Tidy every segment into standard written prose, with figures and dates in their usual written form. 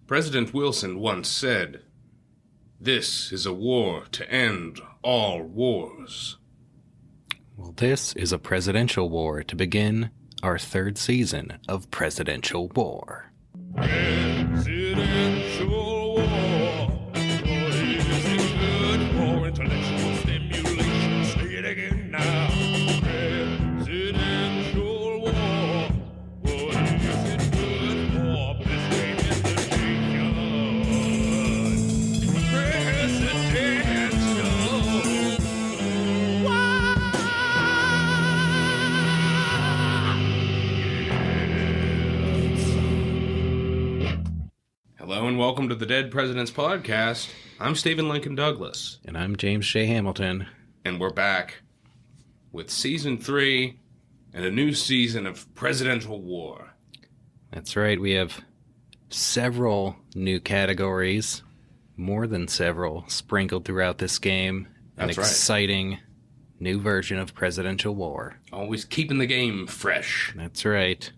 President Wilson once said, "This is a war to end all wars." Well, this is a presidential war to begin our third season of Presidential War. Presidential war. What is it good for? Intellectual stimulation. Say it again now. Presidential war. What is it good for? Best game in the nation. Presidential war. Hello and welcome to the Dead Presidents Podcast. I'm Stephen Lincoln Douglas, And I'm James J. Hamilton. and we're back with Season 3 and a new season of Presidential War. That's right, we have several new categories, more than several, sprinkled throughout this game. That's An right. exciting new version of Presidential War. Always keeping the game fresh. That's right.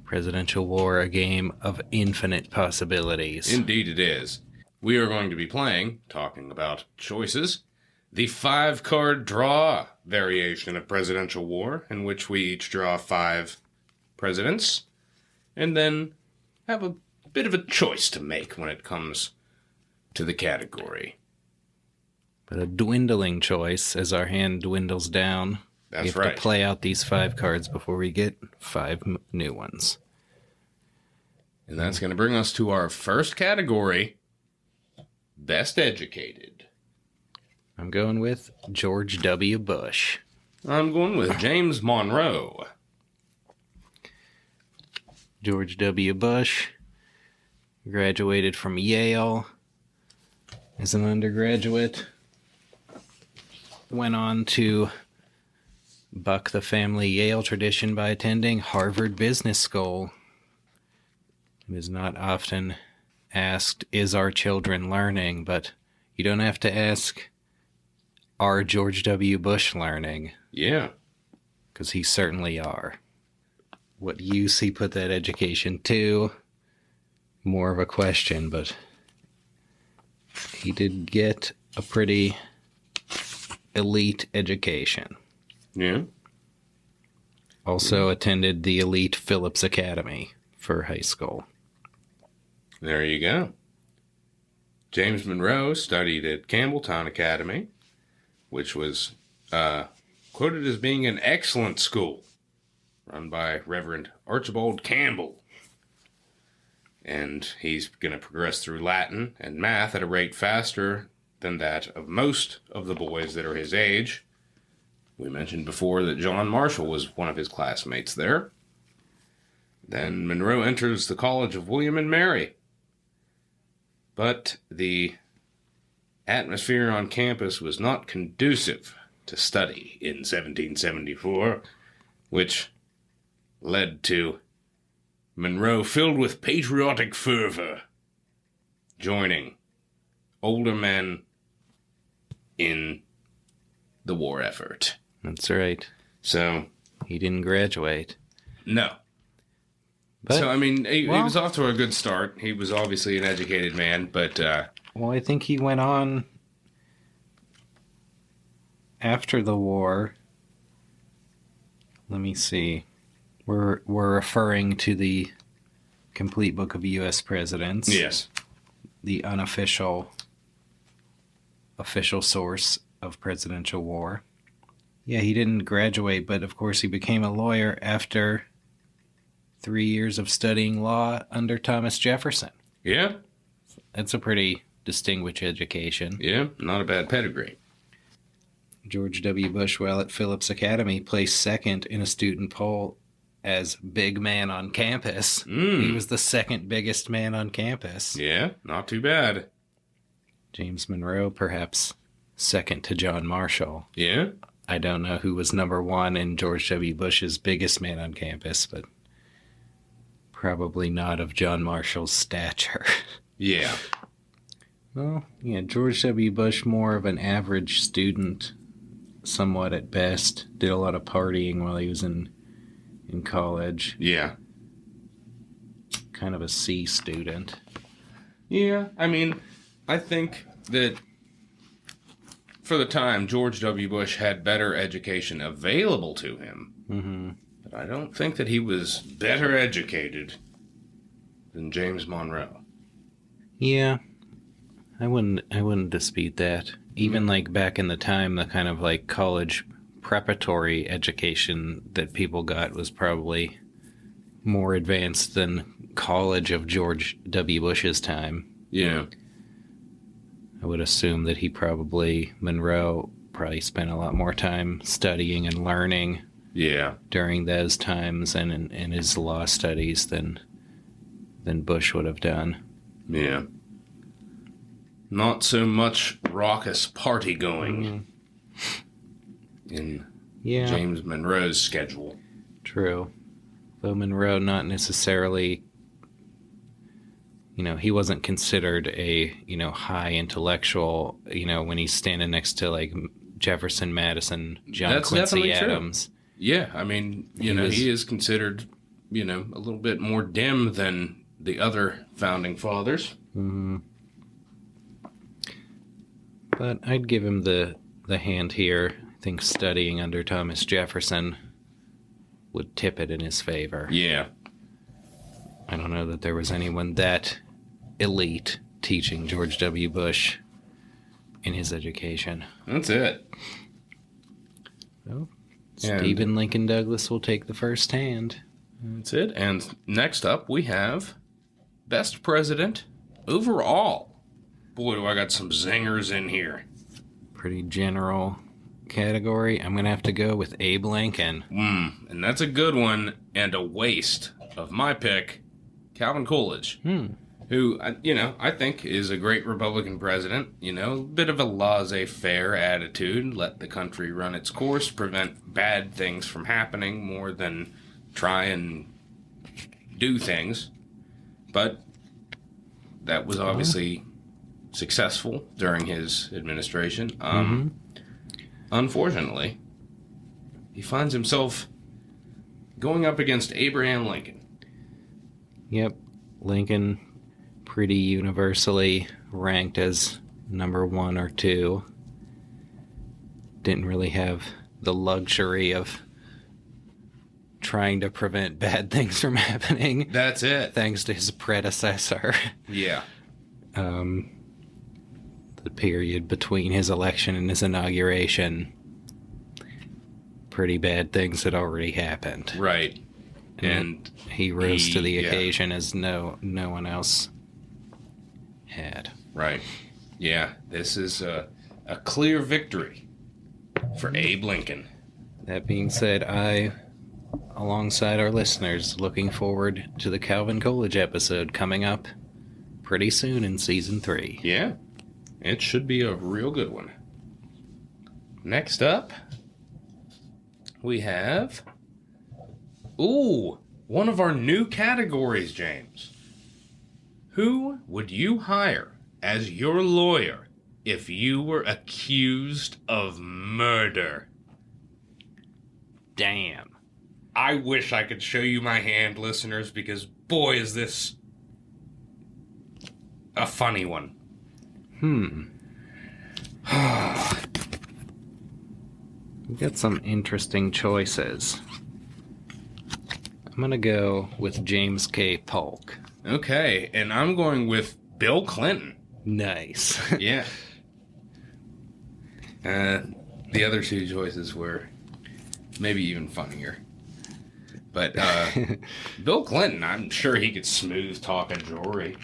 Presidential War, a game of infinite possibilities. Indeed it is. We are going to be playing, talking about choices, the 5-card draw variation of Presidential War, in which we each draw 5 presidents, and then have a bit of a choice to make when it comes to the category. But a dwindling choice as our hand dwindles down. That's we have right. to play out these 5 cards before we get 5 new ones. And that's going to bring us to our first category, Best Educated. I'm going with George W. Bush. I'm going with James Monroe. George W. Bush graduated from Yale as an undergraduate. Went on to buck the family Yale tradition by attending Harvard Business School. It is not often asked, is our children learning? But you don't have to ask, are George W. Bush learning? Yeah. Because he certainly are. What use he put that education to, more of a question, but he did get a pretty elite education. Yeah. Also attended the elite Phillips Academy for high school. There you go. James Monroe studied at Campbelltown Academy, which was quoted as being an excellent school, run by Reverend Archibald Campbell. And he's going to progress through Latin and math at a rate faster than that of most of the boys that are his age. We mentioned before that John Marshall was one of his classmates there. Then Monroe enters the College of William and Mary. But the atmosphere on campus was not conducive to study in 1774, which led to Monroe, filled with patriotic fervor, joining older men in the war effort. That's right. So, He didn't graduate. no. But, So, I mean, he well- was off to a good start. He was obviously an educated man, but well, I think he went on after the war. Let me see. We're referring to the complete book of U.S. presidents. yes. The unofficial official source of presidential war. Yeah, he didn't graduate, but of course he became a lawyer after 3 years of studying law under Thomas Jefferson. Yeah, That's a pretty distinguished education. yeah, not a bad pedigree. George W. Bush, while at Phillips Academy, placed second in a student poll as big man on campus. He was the second biggest man on campus. Yeah, not too bad. James Monroe, perhaps second to John Marshall. Yeah, I don't know who was number one in George W. Bush's biggest man on campus, but probably not of John Marshall's stature. yeah. Well, yeah, George W. Bush, more of an average student, somewhat at best. Did a lot of partying while he was in college. Yeah. kind of a C student. Yeah, I mean, I think that for the time, George W. Bush had better education available to him. Mm-hmm. But I don't think that he was better educated than James Monroe. Yeah, I wouldn't dispute that. Even like back in the time, the kind of like college preparatory education that people got was probably more advanced than college of George W. Bush's time. Yeah. I would assume that Monroe probably spent a lot more time studying and learning Yeah. during those times and in his law studies than Bush would have done. Yeah. Not so much raucous party going in Yeah, James Monroe's schedule. true. Though Monroe not necessarily, he wasn't considered a, high intellectual, when he's standing next to like Jefferson, Madison, John That's Quincy definitely true. Adams. Yeah, I mean, he is considered, a little bit more dim than the other founding fathers. Mm-hmm. But I'd give him the hand here. I think studying under Thomas Jefferson would tip it in his favor. Yeah. I don't know that there was anyone that elite teaching George W. Bush in his education. That's it. So, And- Stephen Lincoln Douglas will take the first hand. That's it. And next up, we have Best President Overall. Boy, do I got some zingers in here. Pretty general category. I'm going to have to go with Abe Lincoln. And that's a good one and a waste of my pick, Calvin Coolidge. Who, I think is a great Republican president. A bit of a laissez-faire attitude. Let the country run its course, prevent bad things from happening more than try and do things. But that was obviously successful during his administration. Unfortunately, he finds himself going up against Abraham Lincoln. Yep, Lincoln pretty universally ranked as number 1 or 2. Didn't really have the luxury of trying to prevent bad things from happening, That's it. thanks to his predecessor. Yeah. The period between his election and his inauguration, pretty bad things had already happened. Right. And He rose to the yeah. occasion as no one else had. right. Yeah, this is a clear victory for Abe Lincoln. That being said, I, alongside our listeners, looking forward to the Calvin Coolidge episode coming up pretty soon in season 3. Yeah. It should be a real good one. Next up, we have one of our new categories, James. Who would you hire as your lawyer if you were accused of murder? Damn. I wish I could show you my hand, listeners, because boy, is this a funny one. We've got some interesting choices. I'm going to go with James K. Polk. Okay, and I'm going with Bill Clinton. Nice. Yeah. The other two choices were maybe even funnier. But Bill Clinton, I'm sure he could smooth talk a jury.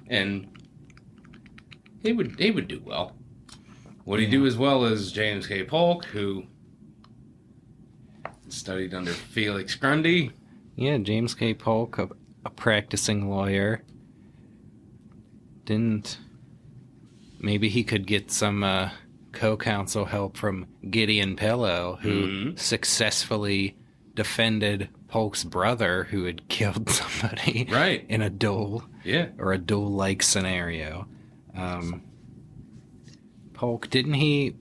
And he would do well. Would he do as well as James K. Polk, who studied under Felix Grundy? Yeah, James K. Polk, a practicing lawyer. Maybe he could get some co-counsel help from Gideon Pillow, who successfully defended Polk's brother, who had killed somebody Right. in a duel. Yeah. Or a duel-like scenario. Polk, didn't he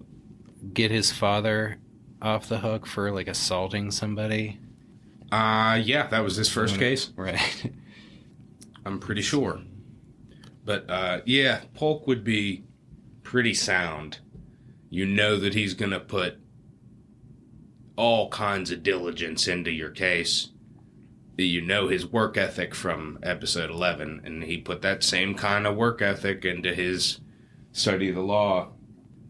get his father off the hook for, like, assaulting somebody? Yeah, that was his first case. Right. I'm pretty sure. But, yeah, Polk would be pretty sound. You know that he's going to put all kinds of diligence into your case. You know his work ethic from episode 11, and he put that same kind of work ethic into his study of the law.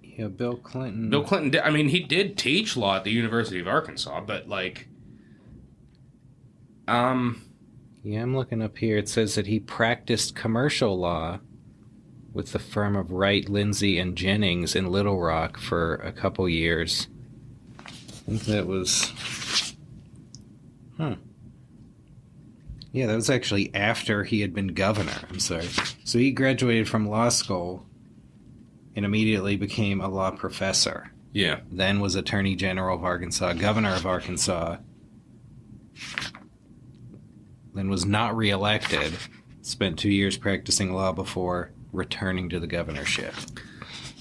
Yeah, Bill Clinton. Bill Clinton did, I mean, he did teach law at the University of Arkansas, but, like, Yeah, I'm looking up here. It says that he practiced commercial law with the firm of Wright, Lindsay, and Jennings in Little Rock for a couple years. I think that was... Yeah, that was actually after he had been governor. I'm sorry. So he graduated from law school and immediately became a law professor. yeah. Then was Attorney General of Arkansas, Governor of Arkansas. Then was not reelected. Spent 2 years practicing law before returning to the governorship.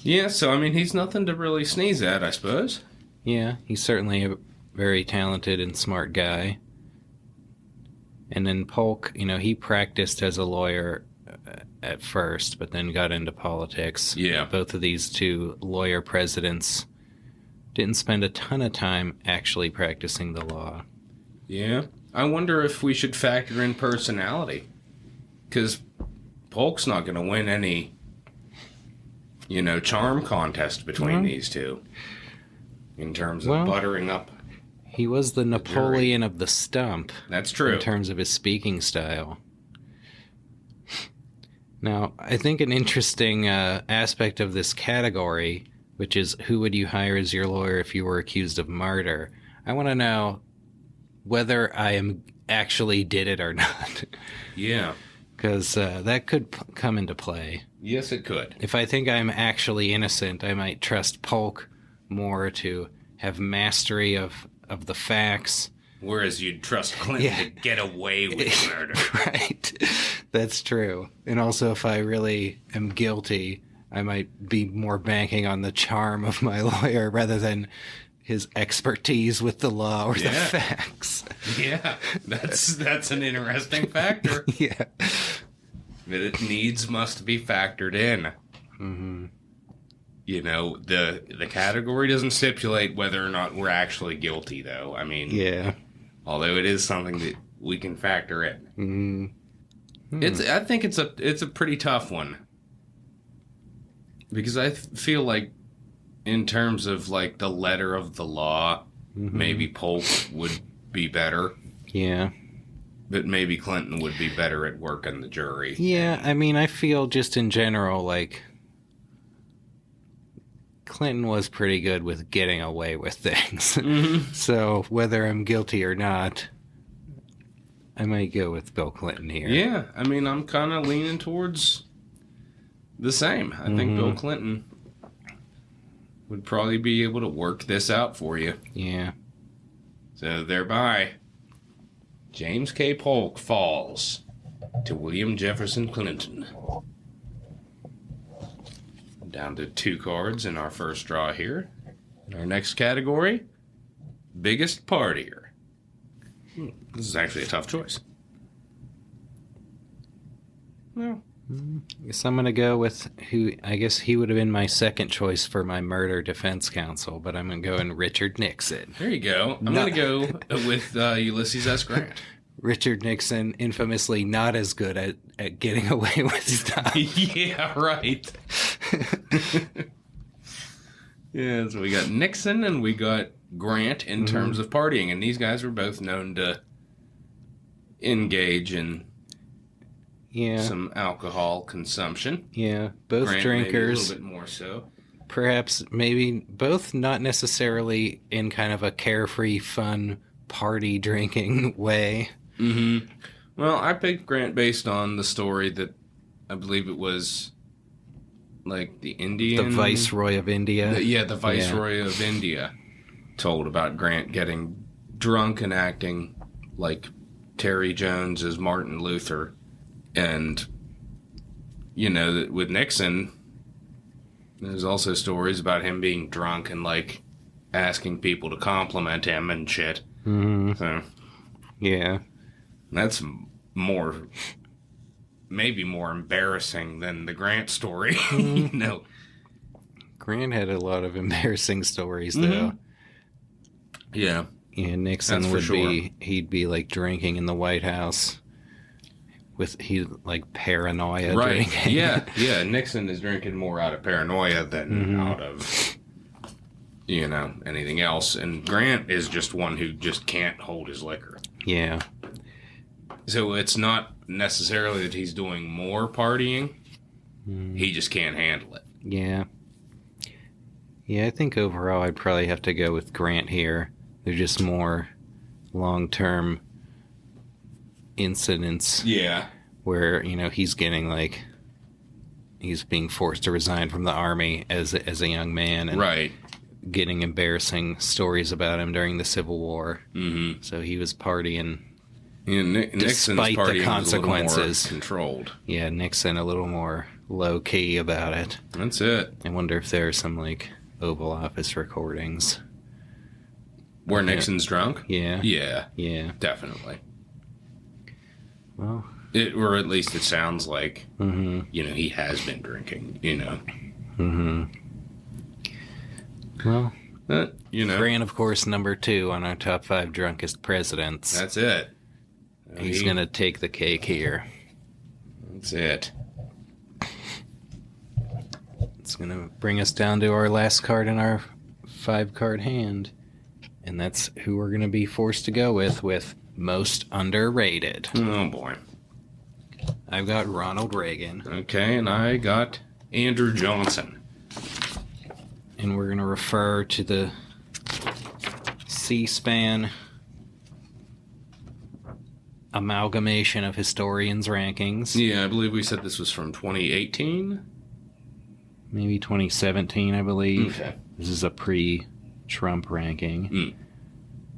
Yeah, so, I mean, he's nothing to really sneeze at, I suppose. Yeah, he's certainly a very talented and smart guy. And then Polk, you know, he practiced as a lawyer at first, but then got into politics. Yeah. Both of these two lawyer presidents didn't spend a ton of time actually practicing the law. Yeah. I wonder if we should factor in personality. Because Polk's not going to win any, you know, charm contest between these two. In terms of buttering up. He was the Napoleon of the stump. That's true. In terms of his speaking style. Now, I think an interesting aspect of this category, which is who would you hire as your lawyer if you were accused of murder, I want to know whether I actually did it or not. Yeah. Because that could come into play. Yes, it could. If I think I'm actually innocent, I might trust Polk more to have mastery of the facts. Whereas you'd trust Clinton to get away with murder. Right. That's true. And also, if I really am guilty, I might be more banking on the charm of my lawyer rather than his expertise with the law or the facts. Yeah, that's an interesting factor. Yeah. That it needs must be factored in. Mm-hmm. You know, the category doesn't stipulate whether or not we're actually guilty, though. I mean, Yeah. although it is something that we can factor in. Mm-hmm. I think it's a pretty tough one. Because I feel like in terms of like the letter of the law, maybe Polk would be better. Yeah. But maybe Clinton would be better at working the jury. Yeah, I mean, I feel just in general like Clinton was pretty good with getting away with things. So whether I'm guilty or not, I might go with Bill Clinton here. Yeah, I mean, I'm kind of leaning towards the same. I think Bill Clinton would probably be able to work this out for you. Yeah. So thereby, James K. Polk falls to William Jefferson Clinton. Down to 2 cards in our first draw here. In our next category, biggest partier. This is actually a tough choice. Well, I guess I'm going to go with who, I guess he would have been my second choice for my murder defense counsel, but I'm going to go in Richard Nixon. there you go. I'm going to go with Ulysses S. Grant. Richard Nixon, infamously not as good at getting away with stuff. Yeah, right. Yeah, so we got Nixon and we got Grant in terms of partying, and these guys were both known to engage in some alcohol consumption. Yeah, both Grant drinkers. maybe a little bit more so. Perhaps, maybe both not necessarily in kind of a carefree, fun, party drinking way. Mm-hmm. Well, I picked Grant based on the story that I believe it was like the Indian... The Viceroy of India. The Viceroy of India told about Grant getting drunk and acting like Terry Jones as Martin Luther. And, you know, that with Nixon, there's also stories about him being drunk and, like, asking people to compliment him and shit. Mm-hmm. So, Yeah. that's more maybe more embarrassing than the Grant story. You know. Grant had a lot of embarrassing stories, though. Yeah. Yeah, Nixon That's for would sure. he'd be like drinking in the White House with like paranoia Right. drinking. Yeah. Nixon is drinking more out of paranoia than out of, anything else. And Grant is just one who just can't hold his liquor. Yeah. So it's not necessarily that he's doing more partying. He just can't handle it. Yeah. Yeah, I think overall I'd probably have to go with Grant here. They're just more long-term incidents Yeah. where, he's getting he's being forced to resign from the army as a young man and Right. getting embarrassing stories about him during the Civil War. Mm-hmm. So he was partying. Yeah, Nixon's Despite the partying consequences. was a little more controlled. Yeah, Nixon a little more low-key about it. That's it. I wonder if there are some Oval Office recordings. Where Nixon's drunk? Yeah. Yeah, Yeah. definitely. Well. Or at least it sounds like, Mm-hmm. he has been drinking, Mm-hmm. Well, Grant, of course, number 2 on our top 5 drunkest presidents. That's it. He's going to take the cake here. That's it. It's going to bring us down to our last card in our 5-card hand. And that's who we're going to be forced to go with most underrated. Oh, boy. I've got Ronald Reagan. Okay, and I got Andrew Johnson. And we're going to refer to the C-SPAN amalgamation of historians' rankings. Yeah, I believe we said this was from 2018. Maybe 2017, I believe. Okay. This is a pre-Trump ranking. Mm.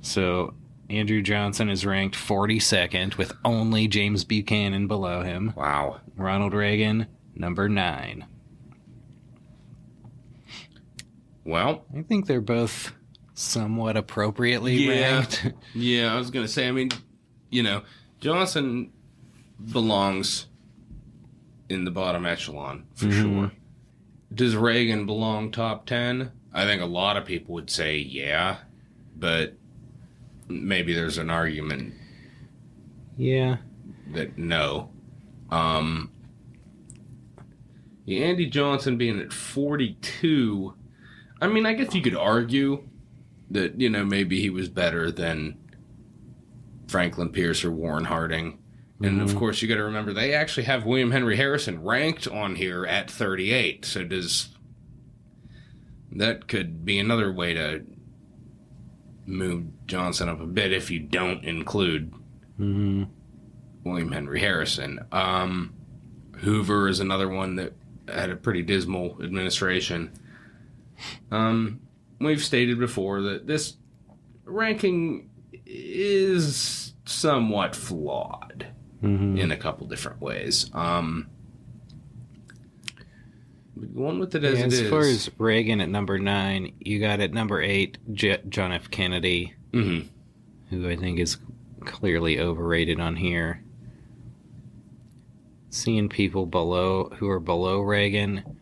So Andrew Johnson is ranked 42nd with only James Buchanan below him. Wow. Ronald Reagan, number 9. Well, I think they're both somewhat appropriately ranked. Yeah, I was going to say, Johnson belongs in the bottom echelon, for sure. Does Reagan belong top 10? I think a lot of people would say yeah, but maybe there's an argument Yeah. that no. Andy Johnson being at 42, I guess you could argue that, maybe he was better than Franklin Pierce or Warren Harding. And of course, you got to remember they actually have William Henry Harrison ranked on here at 38. So that could be another way to move Johnson up a bit if you don't include William Henry Harrison. Hoover is another one that had a pretty dismal administration. We've stated before that this ranking is somewhat flawed in a couple different ways. Going with it as it is. As far as Reagan at number 9, you got at number 8 John F. Kennedy, who I think is clearly overrated on here. Seeing people who are below Reagan,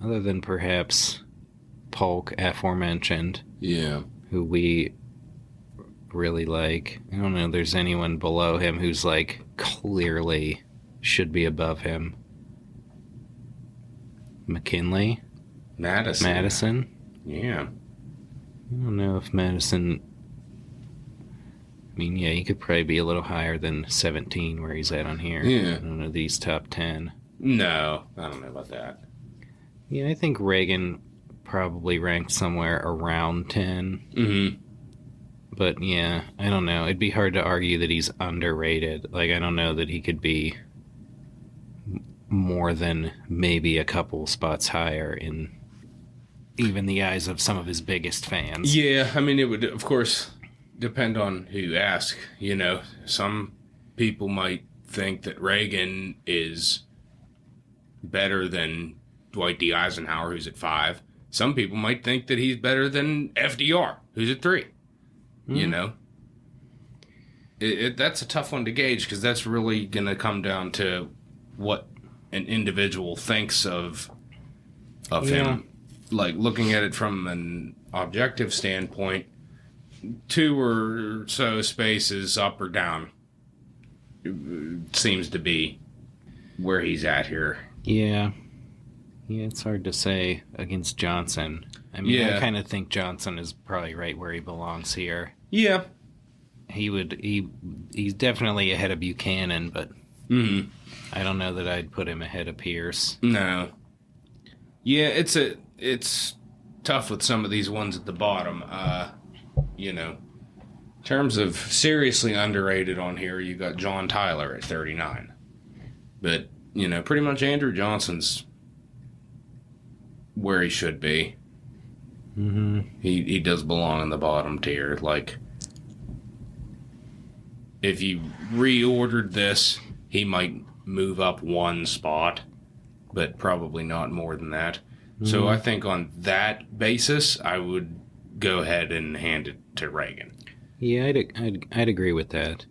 other than perhaps Polk, aforementioned, who we really like. I don't know if there's anyone below him who's clearly should be above him. McKinley? Madison? Yeah. I don't know if Madison... he could probably be a little higher than 17 where he's at on here. Yeah. I don't know these top 10. No, I don't know about that. Yeah, I think Reagan probably ranked somewhere around 10. But yeah, I don't know. It'd be hard to argue that he's underrated. I don't know that he could be more than maybe a couple spots higher in even the eyes of some of his biggest fans. Yeah, it would, of course, depend on who you ask. Some people might think that Reagan is better than Dwight D. Eisenhower, who's at 5. Some people might think that he's better than FDR, who's at 3. That's a tough one to gauge because that's really going to come down to what an individual thinks of him. Like, looking at it from an objective standpoint, 2 or so spaces up or down seems to be where he's at here. Yeah. Yeah, it's hard to say against Johnson. I mean, Yeah. I kind of think Johnson is probably right where he belongs here. Yeah. He's definitely ahead of Buchanan, but Mm-hmm. I don't know that I'd put him ahead of Pierce. No. Yeah, it's tough with some of these ones at the bottom. In terms of seriously underrated on here, you got John Tyler at 39. But, pretty much Andrew Johnson's where he should be. Mm-hmm. He does belong in the bottom tier. Like, if you reordered this, he might move up 1 spot, but probably not more than that. So I think on that basis, I would go ahead and hand it to Reagan. Yeah, I'd agree with that.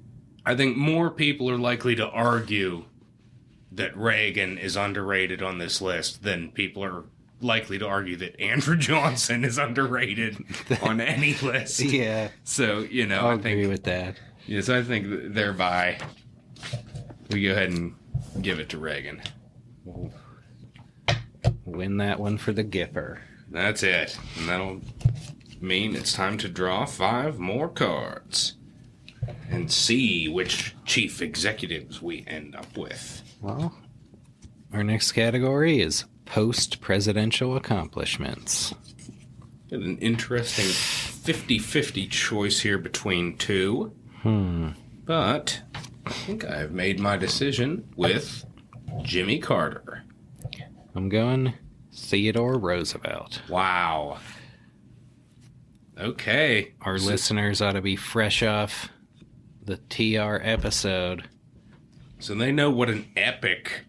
I think more people are likely to argue that Reagan is underrated on this list than people are likely to argue that Andrew Johnson is underrated on any list. Yeah, So, I'll I agree think, with that. yes, I think thereby we go ahead and give it to Reagan. Win that one for the Gipper. That's it. And that'll mean it's time to draw 5 more cards and see which chief executives we end up with. Well, our next category is post-presidential accomplishments. Got an interesting 50-50 choice here between 2. But I think I've made my decision with Jimmy Carter. I'm going Theodore Roosevelt. Wow. Okay. Our listeners ought to be fresh off the TR episode. So they know what an epic,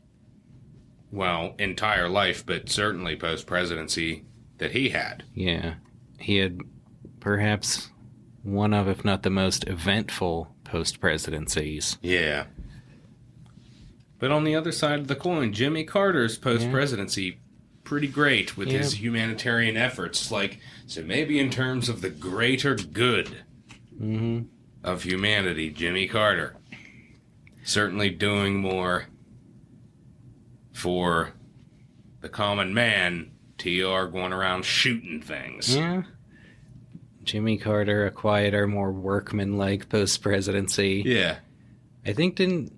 entire life, but certainly post-presidency that he had. Yeah. He had perhaps one of, if not the most eventful post-presidencies. Yeah. But on the other side of the coin, Jimmy Carter's post-presidency, pretty great with his humanitarian efforts. So maybe in terms of the greater good of humanity, Jimmy Carter certainly doing more for the common man. TR going around shooting things. Yeah. Jimmy Carter, a quieter, more workmanlike post-presidency. Yeah. I think didn't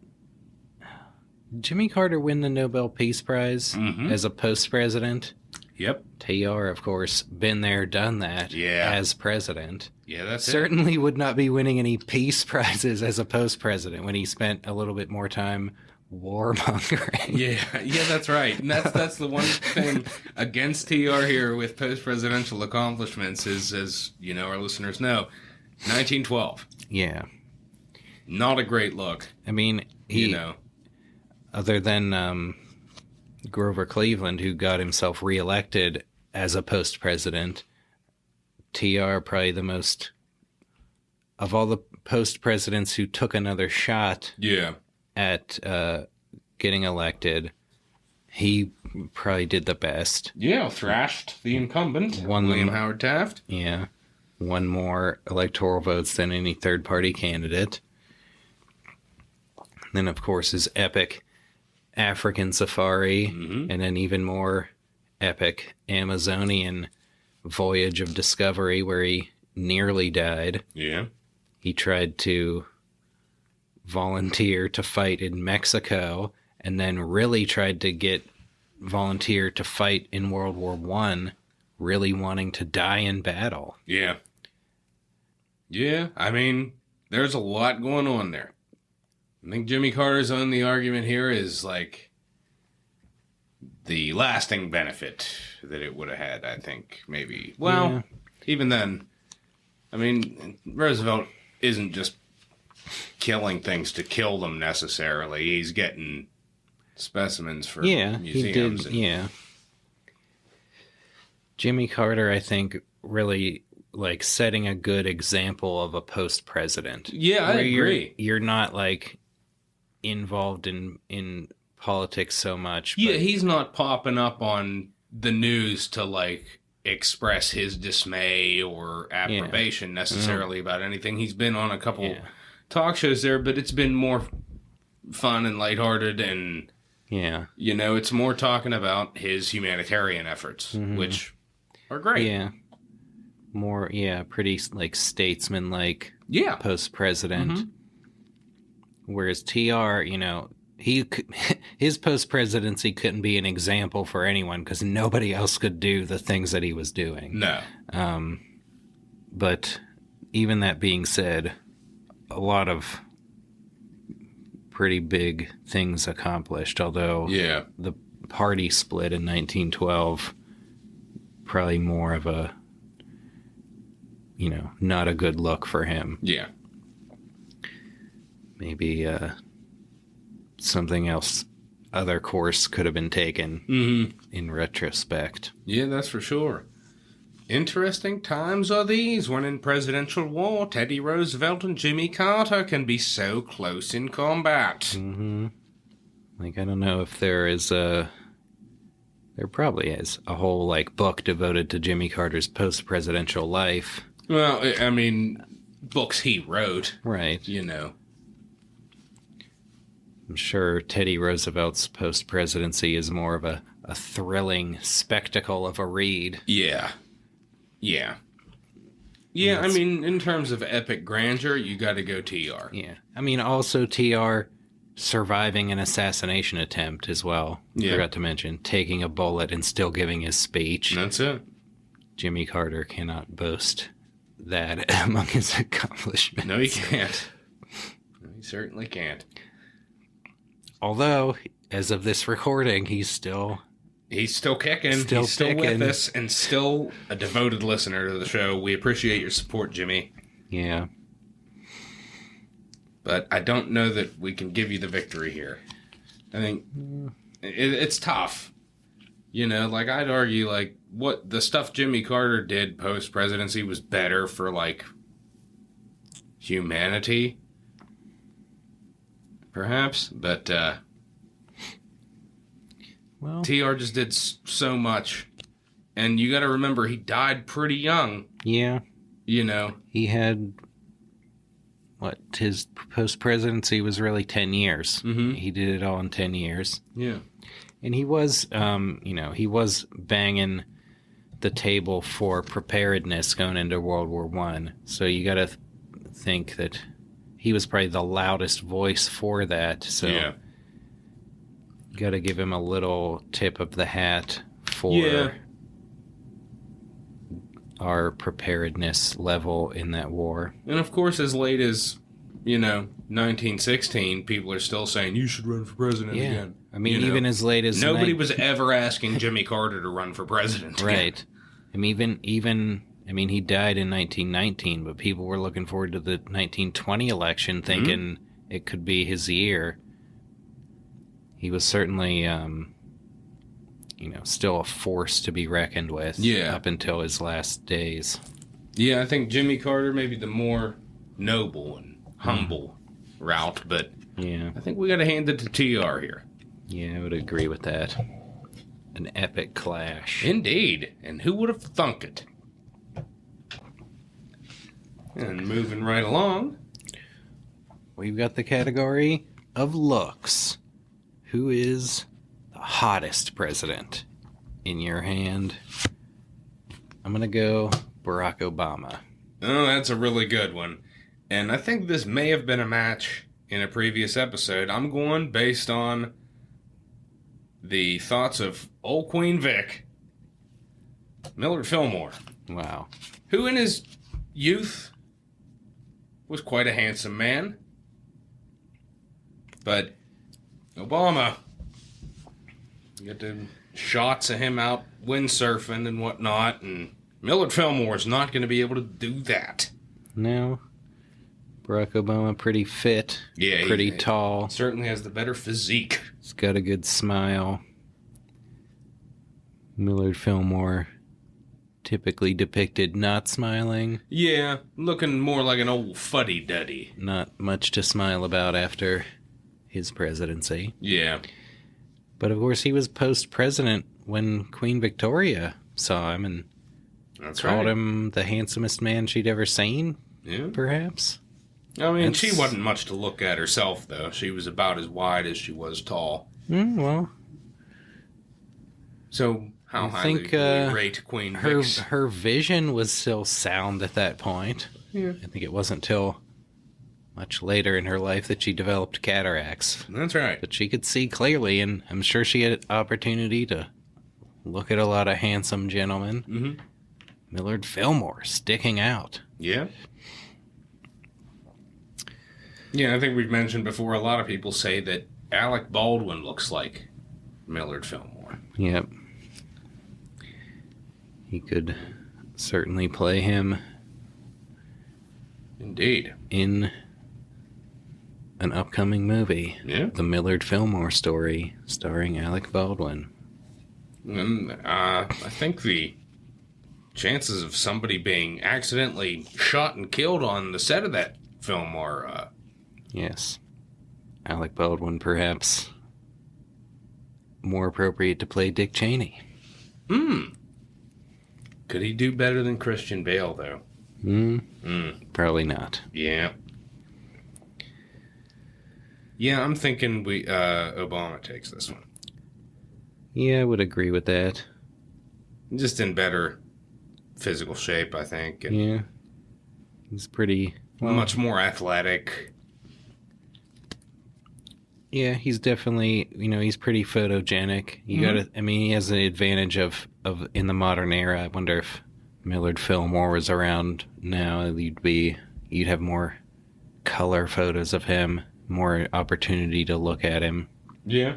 Jimmy Carter win the Nobel Peace Prize as a post-president? Yep. TR, of course, been there, done that as president. Yeah, that's Certainly would not be winning any peace prizes as a post-president when he spent a little bit more time warmongering. Yeah, that's right. And that's the one thing against TR here with post-presidential accomplishments is, as our listeners know, 1912. Yeah. Not a great look. I mean, other than Grover Cleveland, who got himself reelected as a post-president, TR probably the most, of all the post-presidents who took another shot at getting elected, he probably did the best. Yeah, thrashed the incumbent, Won William them. Howard Taft. Yeah. Won more electoral votes than any third-party candidate. Then, of course, his epic African safari, and an even more epic Amazonian voyage of discovery where he nearly died. Yeah. He tried to volunteer to fight in Mexico and then really tried to volunteer to fight in World War I, really wanting to die in battle. Yeah. Yeah, I mean, there's a lot going on there. I think Jimmy Carter's only argument here is the lasting benefit that it would have had, I think, maybe. Well, even then, I mean, Roosevelt isn't just killing things to kill them necessarily. He's getting specimens for museums. He did, Jimmy Carter, I think, really like setting a good example of a post president. Yeah, I agree. You're not like involved in politics so much. Yeah, but- he's not popping up on the news to like express his dismay or approbation necessarily about anything. He's been on a couple talk shows there, but it's been more fun and lighthearted, and yeah, you know, it's more talking about his humanitarian efforts, which are great. yeah, more pretty like statesman like Yeah. post president. Whereas TR, you know, his post presidency couldn't be an example for anyone because nobody else could do the things that he was doing. No. But even that being said, a lot of pretty big things accomplished, although Yeah. the party split in 1912, probably more of a, you know, not a good look for him. Yeah. Maybe something else, other course could have been taken in retrospect. Yeah, that's for sure. Interesting times are these when in presidential war, Teddy Roosevelt and Jimmy Carter can be so close in combat. Like, I don't know if there probably is a whole, like, book devoted to Jimmy Carter's post-presidential life. Well, I mean, books he wrote, Right. you know. I'm sure Teddy Roosevelt's post-presidency is more of a thrilling spectacle of a read. Yeah. Yeah. Yeah, I mean, in terms of epic grandeur, you got to go TR. Yeah. I mean, also TR surviving an assassination attempt as well. Yeah. Forgot to mention, taking a bullet and still giving his speech. That's it. Jimmy Carter cannot boast that among his accomplishments. No, he can't. No, he certainly can't. Although, as of this recording, he's still kicking. Still He's still kicking. with us and still a devoted listener to the show. We appreciate your support, Jimmy. yeah. But I don't know that we can give you the victory here. I think it's tough. You know, like I'd argue like what the stuff Jimmy Carter did post presidency was better for like humanity. Perhaps, but Well, TR just did so much. And you got to remember he died pretty young, yeah. you know. He had his post-presidency was really 10 years. He did it all in 10 years. Yeah. And he was, he was banging the table for preparedness going into World War I. So you got to think that he was probably the loudest voice for that. So Yeah. you got to give him a little tip of the hat for Yeah. our preparedness level in that war. And of course, as late as, 1916, people are still saying, you should run for president again. I mean, You know? even as late as Nobody was ever asking Jimmy Carter to run for president again. right. I mean, even he died in 1919, but people were looking forward to the 1920 election, thinking it could be his year. He was certainly, still a force to be reckoned with. Yeah. Up until his last days. Yeah, I think Jimmy Carter may be the more noble and humble route, but Yeah. I think we got to hand it to TR here. Yeah, I would agree with that. An epic clash. Indeed. And who would have thunk it? And moving right along. We've got the category of looks. Who is the hottest president in your hand? I'm going to go Barack Obama. Oh, that's a really good one. And I think this may have been a match in a previous episode. I'm going based on the thoughts of old Queen Vic, Millard Fillmore, Wow. who in his youth was quite a handsome man. But Obama, you get the shots of him out windsurfing and whatnot, and Millard Fillmore is not going to be able to do that. No. Barack Obama pretty fit. Yeah, Pretty he tall. certainly has the better physique. He's got a good smile. Millard Fillmore typically depicted not smiling. Yeah, looking more like an old fuddy-duddy. Not much to smile about after his presidency. Yeah. But of course, he was post-president when Queen Victoria saw him and That's called right. him the handsomest man she'd ever seen, Yeah. perhaps. I mean, That's- she wasn't much to look at herself, though. She was about as wide as she was tall. Well, So, how I highly think, do we rate Queen her Vix? her vision was still sound at that point. Yeah. I think it wasn't till much later in her life that she developed cataracts. That's right. But she could see clearly, and I'm sure she had opportunity to look at a lot of handsome gentlemen. Mm-hmm. Millard Fillmore sticking out. Yeah. Yeah, I think we've mentioned before, a lot of people say that Alec Baldwin looks like Millard Fillmore. Yep. He could certainly play him Indeed. in an upcoming movie. Yeah. The Millard Fillmore Story, starring Alec Baldwin. And I think the chances of somebody being accidentally shot and killed on the set of that film are... Yes. Alec Baldwin, perhaps more appropriate to play Dick Cheney. Could he do better than Christian Bale, though? Probably not. Yeah. Yeah, I'm thinking Obama takes this one. Yeah, I would agree with that. Just in better physical shape, I think. And Yeah. He's pretty... much more athletic. Yeah, he's definitely, he's pretty photogenic. You gotta, he has the advantage of in the modern era. I wonder if Millard Fillmore was around now, you'd have more color photos of him, more opportunity to look at him. Yeah.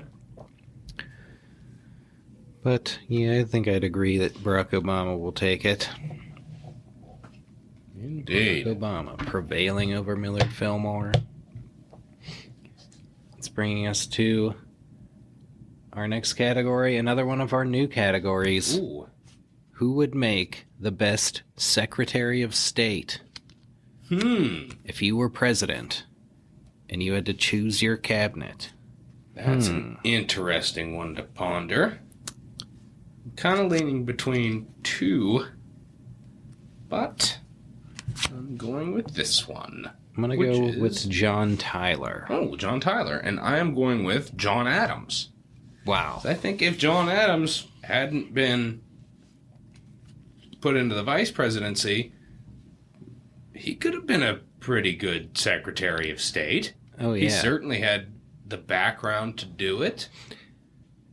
But, yeah, I think I'd agree that Barack Obama will take it. Indeed. Barack Obama prevailing over Millard Fillmore. It's bringing us to our next category, another one of our new categories. Ooh. Who would make the best Secretary of State if you were president and you had to choose your cabinet? That's an interesting one to ponder. I'm kind of leaning between two, but I'm going with this one. I'm going Which to go is- with John Tyler. Oh, John Tyler. And I am going with John Adams. Wow. I think if John Adams hadn't been put into the vice presidency, he could have been a pretty good Secretary of State. Oh, yeah. He certainly had the background to do it.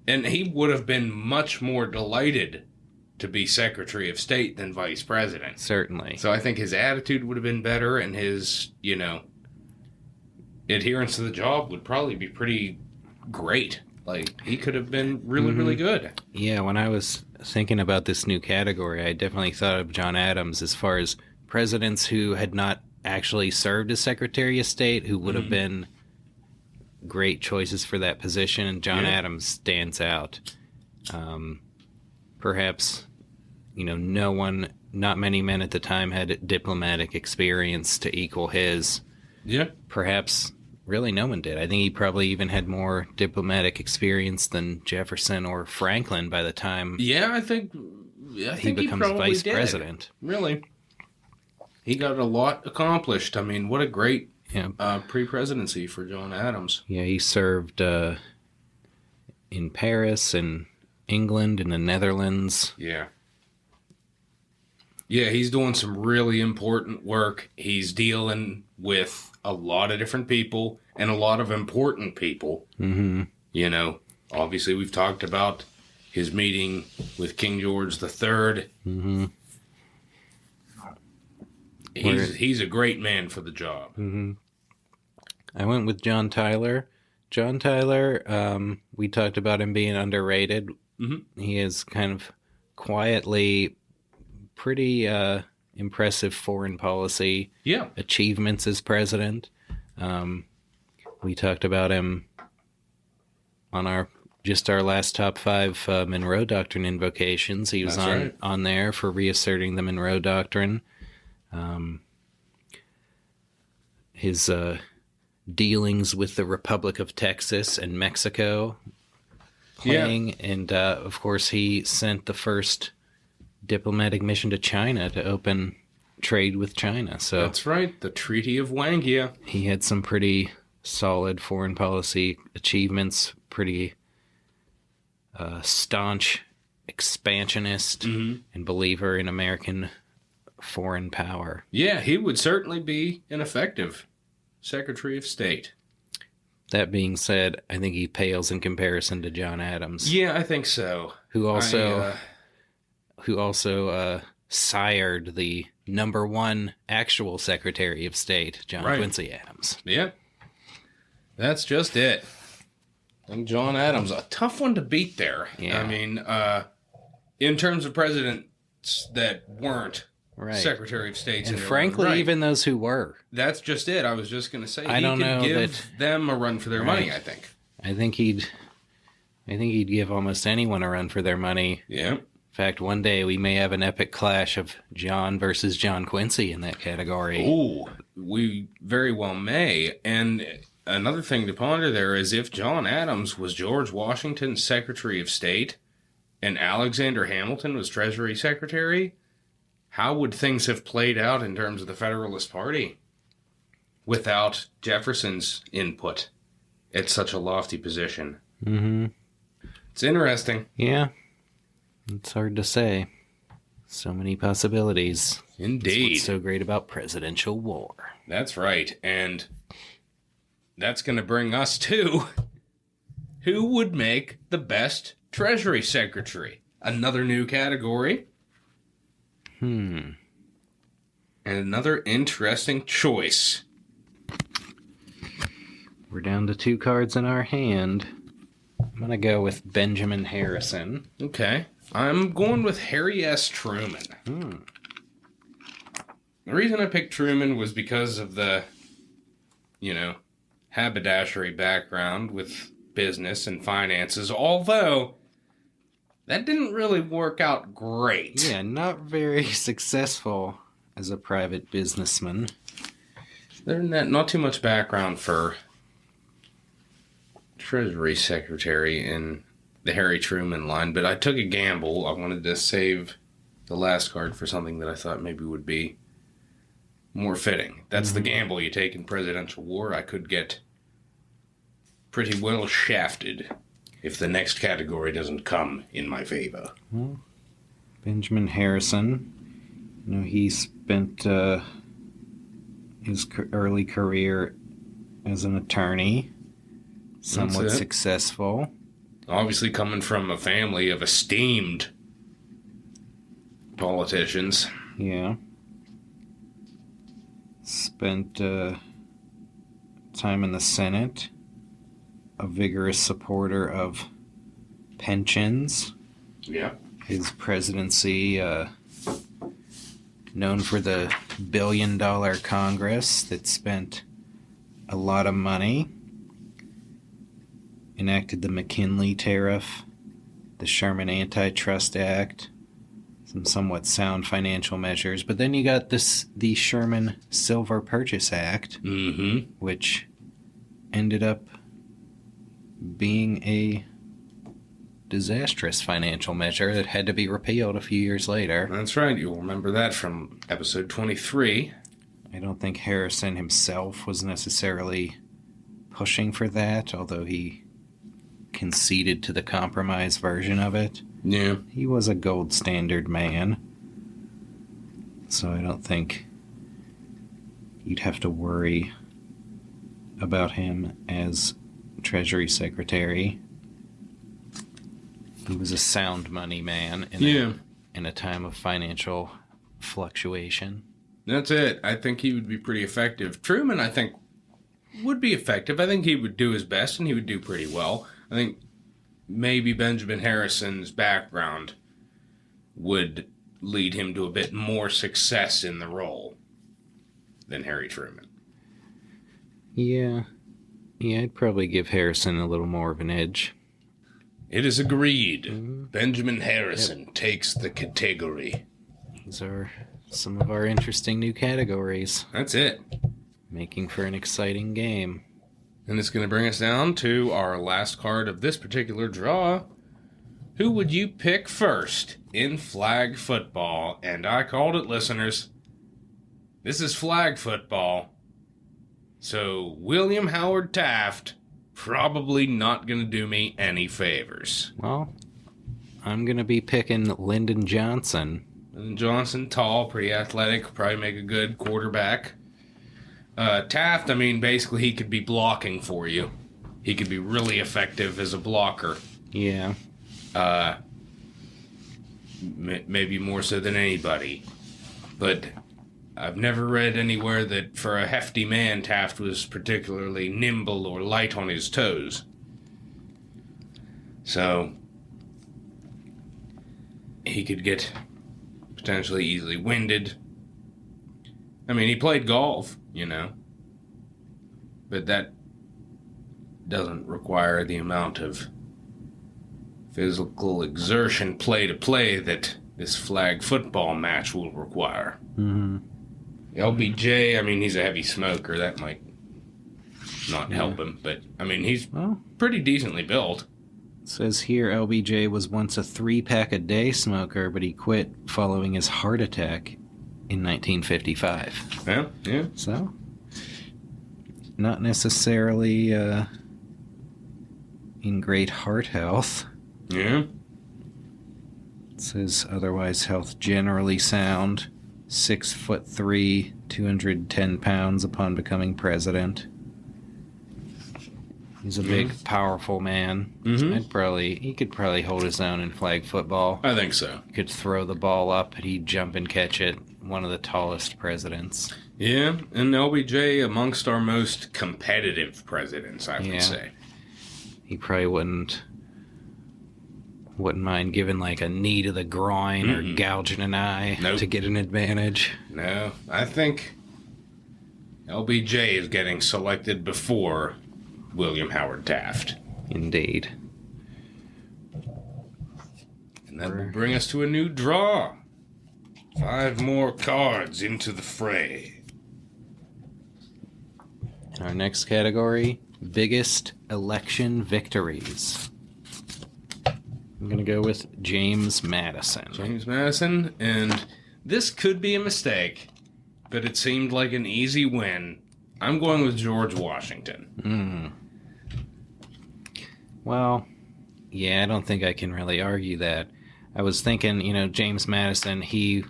And he would have been much more delighted to be Secretary of State than Vice President. Certainly. So I think his attitude would have been better, and his, adherence to the job would probably be pretty great. Like, he could have been really, really good. Yeah, when I was thinking about this new category, I definitely thought of John Adams as far as presidents who had not actually served as Secretary of State, who would have been great choices for that position, and John Yeah. Adams stands out. Perhaps, not many men at the time had diplomatic experience to equal his. Yeah. Perhaps really no one did. I think he probably even had more diplomatic experience than Jefferson or Franklin by the time Yeah, I think he becomes probably vice did. president. Really. He got a lot accomplished. I mean, what a great Yeah, pre-presidency for John Adams. yeah. He served in Paris and England and the Netherlands. Yeah. Yeah, he's doing some really important work. He's dealing with a lot of different people and a lot of important people. Mm-hmm. Obviously we've talked about his meeting with King George III. Mm-hmm. He's a great man for the job. Mm-hmm. I went with John Tyler. John Tyler, we talked about him being underrated. Mm-hmm. He is kind of quietly pretty impressive foreign policy Yeah. achievements as president. We talked about him on our just our last top 5 Monroe Doctrine invocations. He was That's on, right. on there for reasserting the Monroe Doctrine. His dealings with the Republic of Texas and Mexico playing. And, of course, he sent the first diplomatic mission to China to open trade with China. So That's right. The Treaty of Wangia. he had some pretty solid foreign policy achievements, pretty staunch expansionist and believer in American foreign power. Yeah, he would certainly be an effective Secretary of State. That being said, I think he pales in comparison to John Adams, Yeah, I think so. who also I, sired the number 1 actual Secretary of State, John Right. Quincy Adams. yeah, that's just it. I think John Adams, a tough one to beat there. Yeah. I mean, in terms of presidents that weren't Right. Secretary of States. And in their frankly, own right. even those who were. That's just it. I was just going to say, I he don't could know give that- them a run for their money, Right. I think. I think he'd give almost anyone a run for their money. Yeah. In fact, one day we may have an epic clash of John versus John Quincy in that category. Ooh, we very well may. And another thing to ponder there is if John Adams was George Washington's Secretary of State and Alexander Hamilton was Treasury Secretary, how would things have played out in terms of the Federalist Party without Jefferson's input at such a lofty position? Mm-hmm. It's interesting. Yeah, it's hard to say. So many possibilities. That's Indeed. what's so great about presidential war. That's right. And that's going to bring us to who would make the best Treasury Secretary? Another new category. And another interesting choice. We're down to 2 cards in our hand. I'm going to go with Benjamin Harrison. Okay. I'm going with Harry S. Truman. The reason I picked Truman was because of the, haberdashery background with business and finances, although that didn't really work out great. Yeah, not very successful as a private businessman. There's not too much background for Treasury Secretary in the Harry Truman line, but I took a gamble. I wanted to save the last card for something that I thought maybe would be more fitting. That's the gamble you take in presidential war. I could get pretty well shafted if the next category doesn't come in my favor. Benjamin Harrison. He spent his early career as an attorney, somewhat That's it. successful. Obviously coming from a family of esteemed politicians. Yeah. Spent time in the Senate, a vigorous supporter of pensions. Yeah. His presidency, known for the $1 billion Congress that spent a lot of money, enacted the McKinley Tariff, the Sherman Antitrust Act, some somewhat sound financial measures. But then you got the Sherman Silver Purchase Act, Mm-hmm. which ended up being a disastrous financial measure that had to be repealed a few years later. That's right. You'll remember that from episode 23. I don't think Harrison himself was necessarily pushing for that, although he conceded to the compromise version of it. Yeah. He was a gold standard man, so I don't think you'd have to worry about him as Treasury Secretary. He was a sound money man in a time of financial fluctuation. That's it. I think he would be pretty effective. Truman, I think, would be effective. I think he would do his best and he would do pretty well. I think maybe Benjamin Harrison's background would lead him to a bit more success in the role than Harry Truman. Yeah, I'd probably give Harrison a little more of an edge. It is agreed. Benjamin Harrison takes the category. These are some of our interesting new categories, That's it. making for an exciting game. And it's going to bring us down to our last card of this particular draw. Who would you pick first in flag football? And I called it, listeners. This is flag football. So William Howard Taft probably not going to do me any favors. Well, I'm going to be picking Lyndon Johnson. And Johnson, tall, pretty athletic, probably make a good quarterback. Taft, I mean, basically he could be blocking for you. He could be really effective as a blocker. Yeah. Maybe more so than anybody. But I've never read anywhere that for a hefty man, Taft was particularly nimble or light on his toes. So he could get potentially easily winded. I mean, he played golf, you know. But that doesn't require the amount of physical exertion play to play that this flag football match will require. Mm-hmm. LBJ, I mean, he's a heavy smoker. That might not help him. But, I mean, he's Well, pretty decently built. it says here LBJ was once a 3-pack-a-day smoker, but he quit following his heart attack in 1955. Yeah, yeah. So, not necessarily in great heart health. Yeah. It says otherwise health generally sound. 6'3", 210 pounds upon becoming president. He's a big, powerful man. Mhm. He could probably hold his own in flag football. I think so. He could throw the ball up and he'd jump and catch it. One of the tallest presidents. Yeah, and LBJ amongst our most competitive presidents, I would Yeah. say. He probably wouldn't mind giving like a knee to the groin or gouging an eye Nope. to get an advantage. No, I think LBJ is getting selected before William Howard Taft. Indeed. And that will bring us to a new draw. 5 more cards into the fray. Our next category, biggest election victories. I'm going to go with James Madison. James Madison, and this could be a mistake, but it seemed like an easy win. I'm going with George Washington. Well, yeah, I don't think I can really argue that. I was thinking, James Madison, he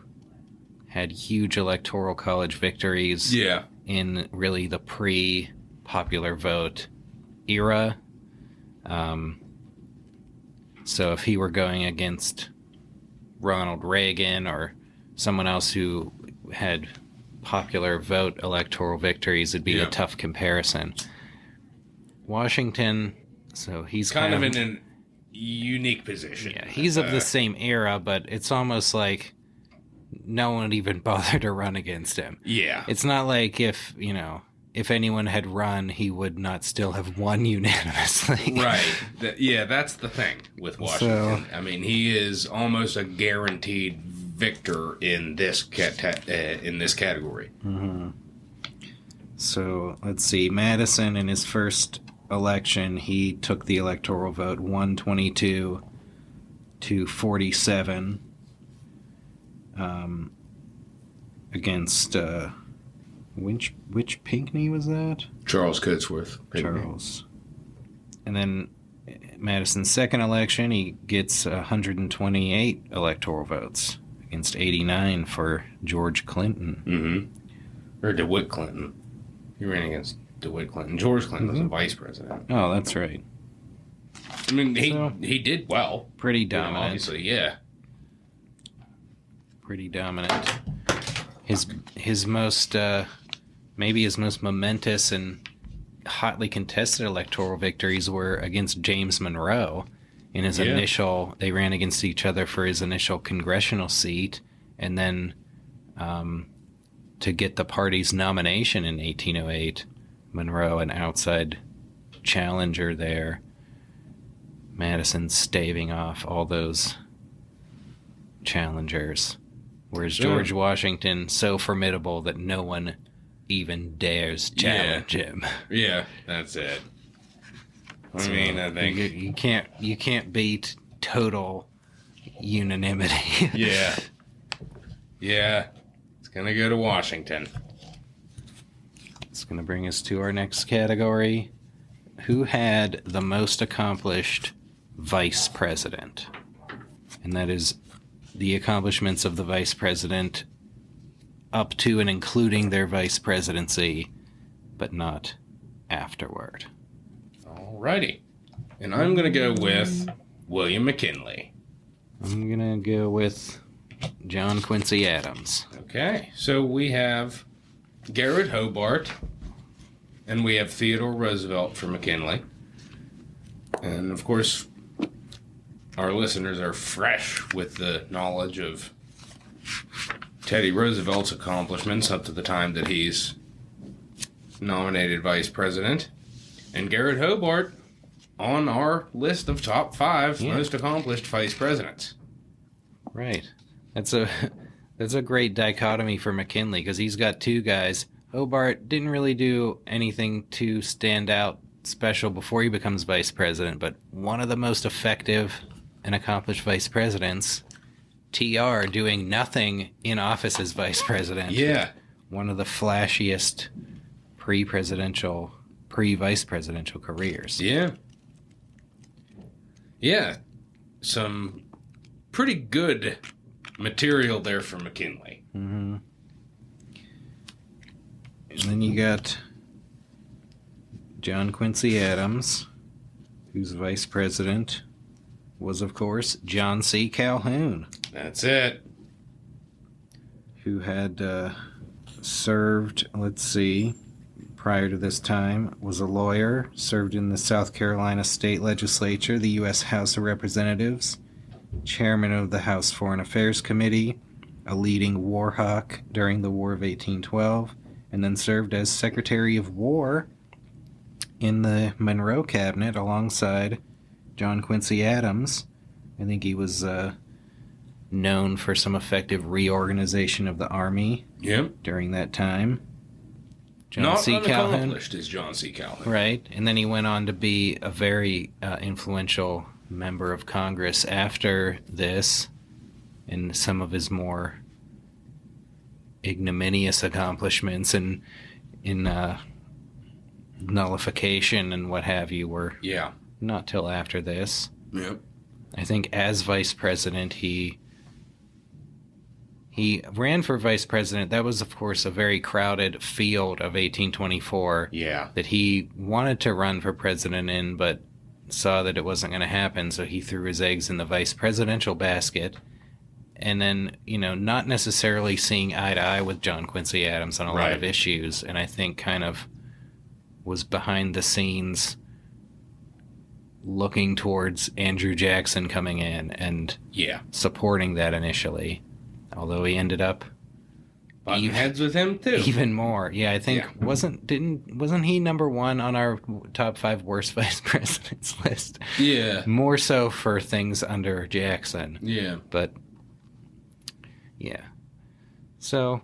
had huge electoral college victories Yeah. in really the pre-popular vote era. So if he were going against Ronald Reagan or someone else who had popular vote electoral victories, it'd be a tough comparison. Washington, so he's Kind of in a unique position. yeah, he's of the same era, but it's almost like no one would even bother to run against him. Yeah. It's not like if anyone had run, he would not still have won unanimously. Right. That's the thing with Washington. I mean, he is almost a guaranteed victor in this category. So let's see. Madison, in his first election, he took the electoral vote 122 to 47 against which Pinckney was that? Charles Cotesworth. Charles. And then Madison's second election, he gets 128 electoral votes against 89 for George Clinton. Mm-hmm. Or DeWitt Clinton. He ran against DeWitt Clinton. George Clinton was a vice president. Oh, that's right. I mean, he did well. Pretty dominant. Obviously, yeah. Pretty dominant. His most maybe his most momentous and hotly contested electoral victories were against James Monroe in his initial. They ran against each other for his initial congressional seat, and then to get the party's nomination in 1808, Monroe, an outside challenger there, Madison staving off all those challengers. Whereas Sure. George Washington, so formidable that no one even dares challenge him. Yeah, that's it. I mean, I think. You can't beat total unanimity. Yeah. Yeah. It's going to go to Washington. It's going to bring us to our next category. Who had the most accomplished vice president? And that is the accomplishments of the vice president up to and including their vice presidency, but not afterward. Alrighty. And I'm going to go with William McKinley. I'm going to go with John Quincy Adams. Okay. So we have Garrett Hobart, and we have Theodore Roosevelt for McKinley. And of course, our listeners are fresh with the knowledge of Teddy Roosevelt's accomplishments up to the time that he's nominated vice president. And Garrett Hobart on our list of top 5 most accomplished vice presidents. Right. That's a great dichotomy for McKinley because he's got two guys. Hobart didn't really do anything to stand out special before he becomes vice president, but one of the most effective and accomplished vice presidents, TR, doing nothing in office as vice president. Yeah. One of the flashiest pre-vice presidential careers. Yeah. Yeah. Some pretty good material there for McKinley. Mm-hmm. And then you got John Quincy Adams, whose vice president was, of course, John C. Calhoun, That's it. who had served, prior to this time, was a lawyer, served in the South Carolina State Legislature, the U.S. House of Representatives, chairman of the House Foreign Affairs Committee, a leading war hawk during the War of 1812, and then served as Secretary of War in the Monroe Cabinet alongside John Quincy Adams. I think he was known for some effective reorganization of the Army Yep. during that time. John Not C. Calhoun. unaccomplished is John C. Calhoun. Right, and then he went on to be a very influential member of Congress after this, and some of his more ignominious accomplishments in nullification and what have you were Yeah. not till after this. Yep. I think as vice president, he ran for vice president. That was, of course, a very crowded field of 1824 Yeah. that he wanted to run for president in, but saw that it wasn't going to happen, so he threw his eggs in the vice presidential basket. And then, not necessarily seeing eye to eye with John Quincy Adams on a lot Right. of issues, and I think kind of was behind the scenes looking towards Andrew Jackson coming in and Yeah. supporting that initially, although he ended up Button heads with him too. even more. Yeah, I think Yeah. wasn't he number 1 on our top 5 worst vice presidents list? Yeah. More so for things under Jackson, Yeah. but yeah. So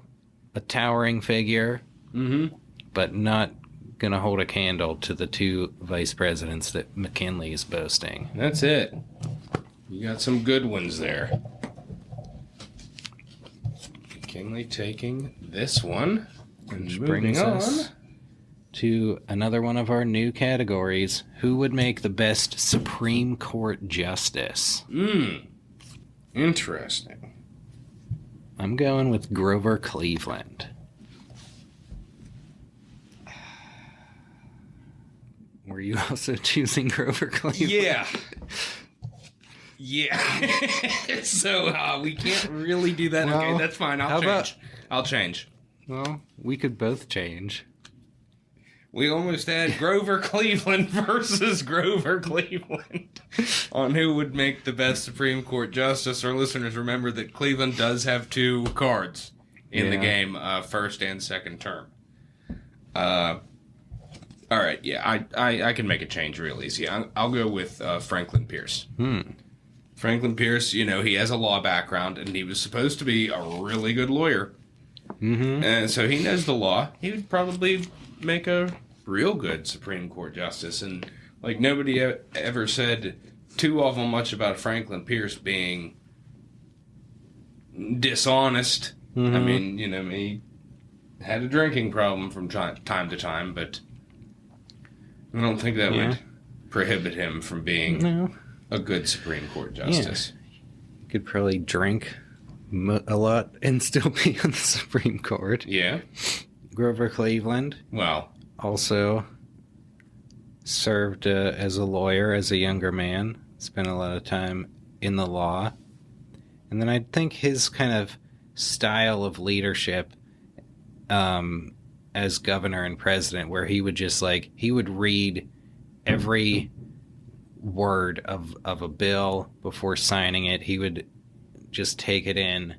a towering figure, Mm-hmm. but not gonna hold a candle to the 2 vice presidents that McKinley is boasting. That's it. You got some good ones there. McKinley taking this one. And Which moving brings on. us to another one of our new categories. Who would make the best Supreme Court justice? Interesting. I'm going with Grover Cleveland. Were you also choosing Grover Cleveland? Yeah. Yeah. So we can't really do that. Well, Okay, that's fine. how I'll change. about- I'll change. Well, we could both change. We almost had Grover Cleveland versus Grover Cleveland on who would make the best Supreme Court justice. Our listeners remember that Cleveland does have 2 cards in the Yeah. game, first and second term. All right, yeah, I can make a change real easy. I'll go with Franklin Pierce. Franklin Pierce, you know, he has a law background, and he was supposed to be a really good lawyer. Mm-hmm. And so he knows the law. He would probably make a real good Supreme Court justice. And, like, nobody ever said too awful much about Franklin Pierce being dishonest. I mean, you know, he had a drinking problem from time to time, but I don't think that would prohibit him from being a good Supreme Court justice. You could probably drink a lot and still be on the Supreme Court. Yeah. Grover Cleveland Well, also served as a lawyer as a younger man, spent a lot of time in the law. And then I think his kind of style of leadership as governor and president, where he would just he would read every word of a bill before signing it. He would just take it in,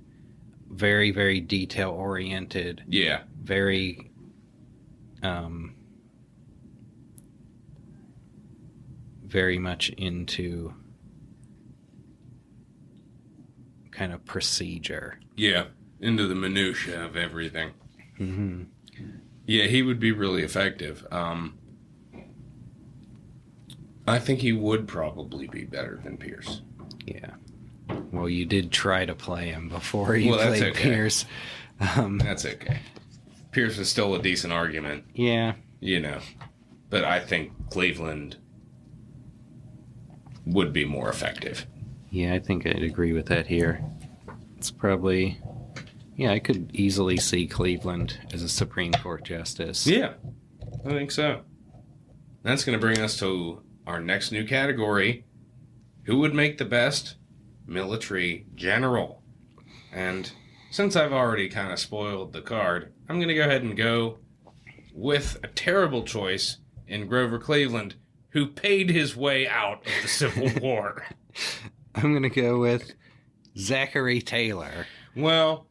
very, very detail oriented. yeah. Very very much into kind of procedure. Yeah. Into the minutia of everything. Mm-hmm. Yeah, he would be really effective. I think he would probably be better than Pierce. Yeah. Well, you did try to play him before you Well, that's played okay. Pierce. That's okay. Pierce is still a decent argument, Yeah. you know. But I think Cleveland would be more effective. Yeah, I think I'd agree with that here. It's probably... Yeah, I could easily see Cleveland as a Supreme Court justice. Yeah, I think so. That's going to bring us to our next new category. Who would make the best military general? And since I've already kind of spoiled the card, I'm going to go ahead and go with a terrible choice in Grover Cleveland, who paid his way out of the Civil War. I'm going to go with Zachary Taylor. Well,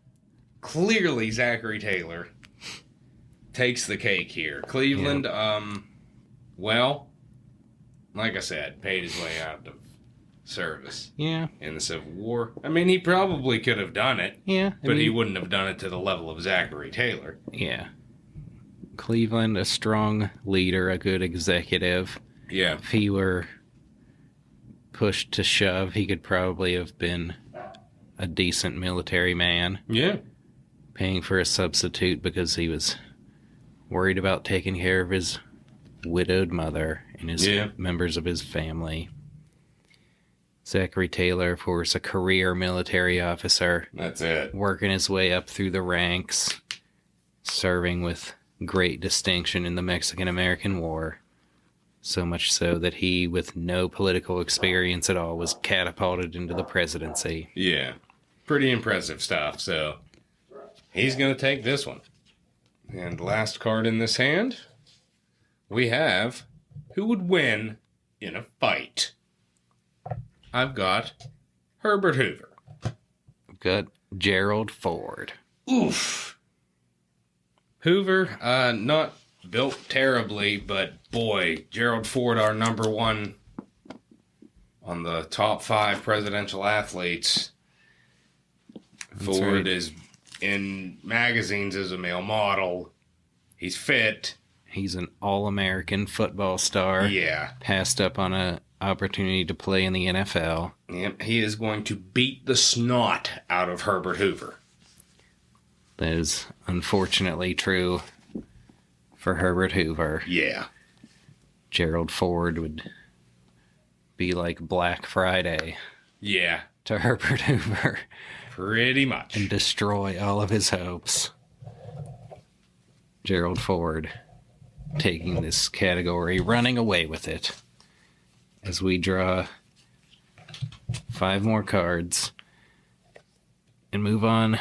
clearly Zachary Taylor takes the cake here. Cleveland, well, like I said, paid his way out of service Yeah. in the Civil War. I mean, he probably could have done it, Yeah. but he wouldn't have done it to the level of Zachary Taylor. Yeah. Cleveland, a strong leader, a good executive. Yeah. If he were pushed to shove, he could probably have been a decent military man, Yeah. paying for a substitute because he was worried about taking care of his widowed mother and his members of his family. Zachary Taylor, of course, a career military officer, That's it. working his way up through the ranks, serving with great distinction in the Mexican-American War. So much so that he, with no political experience at all, was catapulted into the presidency. Yeah. Pretty impressive stuff, so he's going to take this one. And last card in this hand, we have who would win in a fight. I've got Herbert Hoover. We've got Gerald Ford. Oof. Hoover, not built terribly, but boy, Gerald Ford, our number one on the top 5 presidential athletes. Ford is in magazines as a male model. He's fit. He's an all-American football star. Yeah. Passed up on an opportunity to play in the NFL. Yep. He is going to beat the snot out of Herbert Hoover. That is unfortunately true for Herbert Hoover. Yeah. Gerald Ford would be like Black Friday Yeah. to Herbert Hoover Pretty much. and destroy all of his hopes. Gerald Ford taking this category, running away with it. As we draw 5 more cards and move on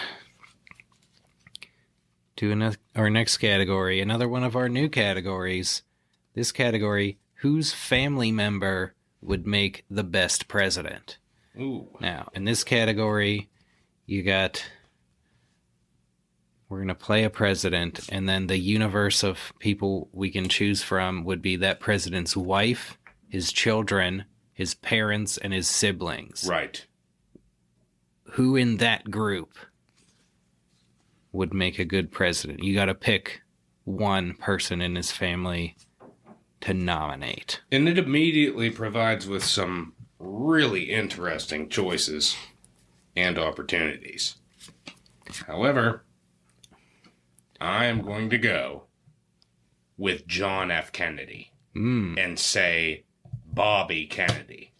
to our next category, another one of our new categories. This category, whose family member would make the best president? Ooh. Now, in this category, you got we're going to play a president, and then the universe of people we can choose from would be that president's wife, his children, his parents, and his siblings. Right. Who in that group would make a good president? You got to pick one person in his family to nominate. And it immediately provides with some really interesting choices and opportunities. However, I am going to go with John F. Kennedy and say Bobby Kennedy.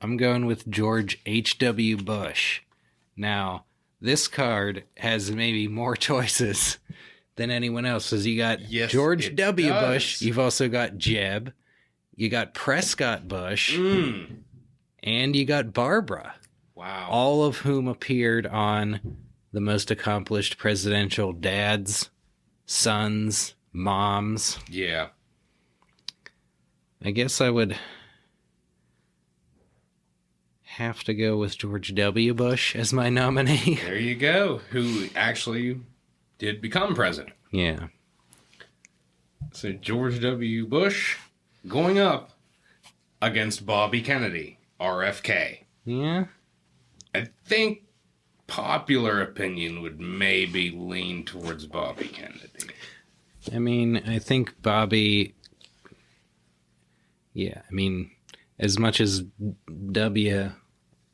I'm going with George H.W. Bush. Now, this card has maybe more choices than anyone else, because you got Yes, George it W. does. Bush. You've also got Jeb. You got Prescott Bush. And you got Barbara. Wow. All of whom appeared on The Most Accomplished Presidential Dads, Sons, Moms. Yeah. I guess I would have to go with George W. Bush as my nominee. There you go. Who actually did become president. Yeah. So George W. Bush going up against Bobby Kennedy, RFK. Yeah. I think popular opinion would maybe lean towards Bobby Kennedy. I mean, I think Bobby... Yeah, I mean, as much as W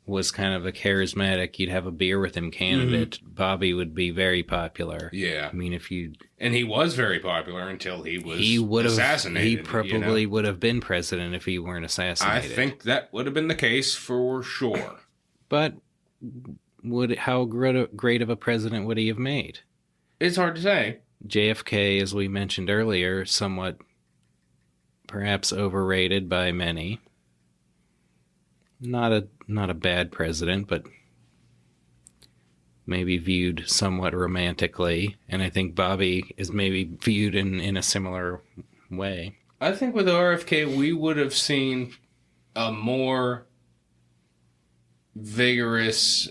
was kind of a charismatic, you'd have a beer with him candidate, Bobby would be very popular. Yeah. I mean, if you... And he was very popular until he was He would have... assassinated. He probably would have been president if he weren't I assassinated. think that would have been the case for sure. But how great of a president would he have made? It's hard to say. JFK, as we mentioned earlier, somewhat perhaps overrated by many. Not a bad president, but maybe viewed somewhat romantically. And I think Bobby is maybe viewed in a similar way. I think with RFK, we would have seen a more vigorous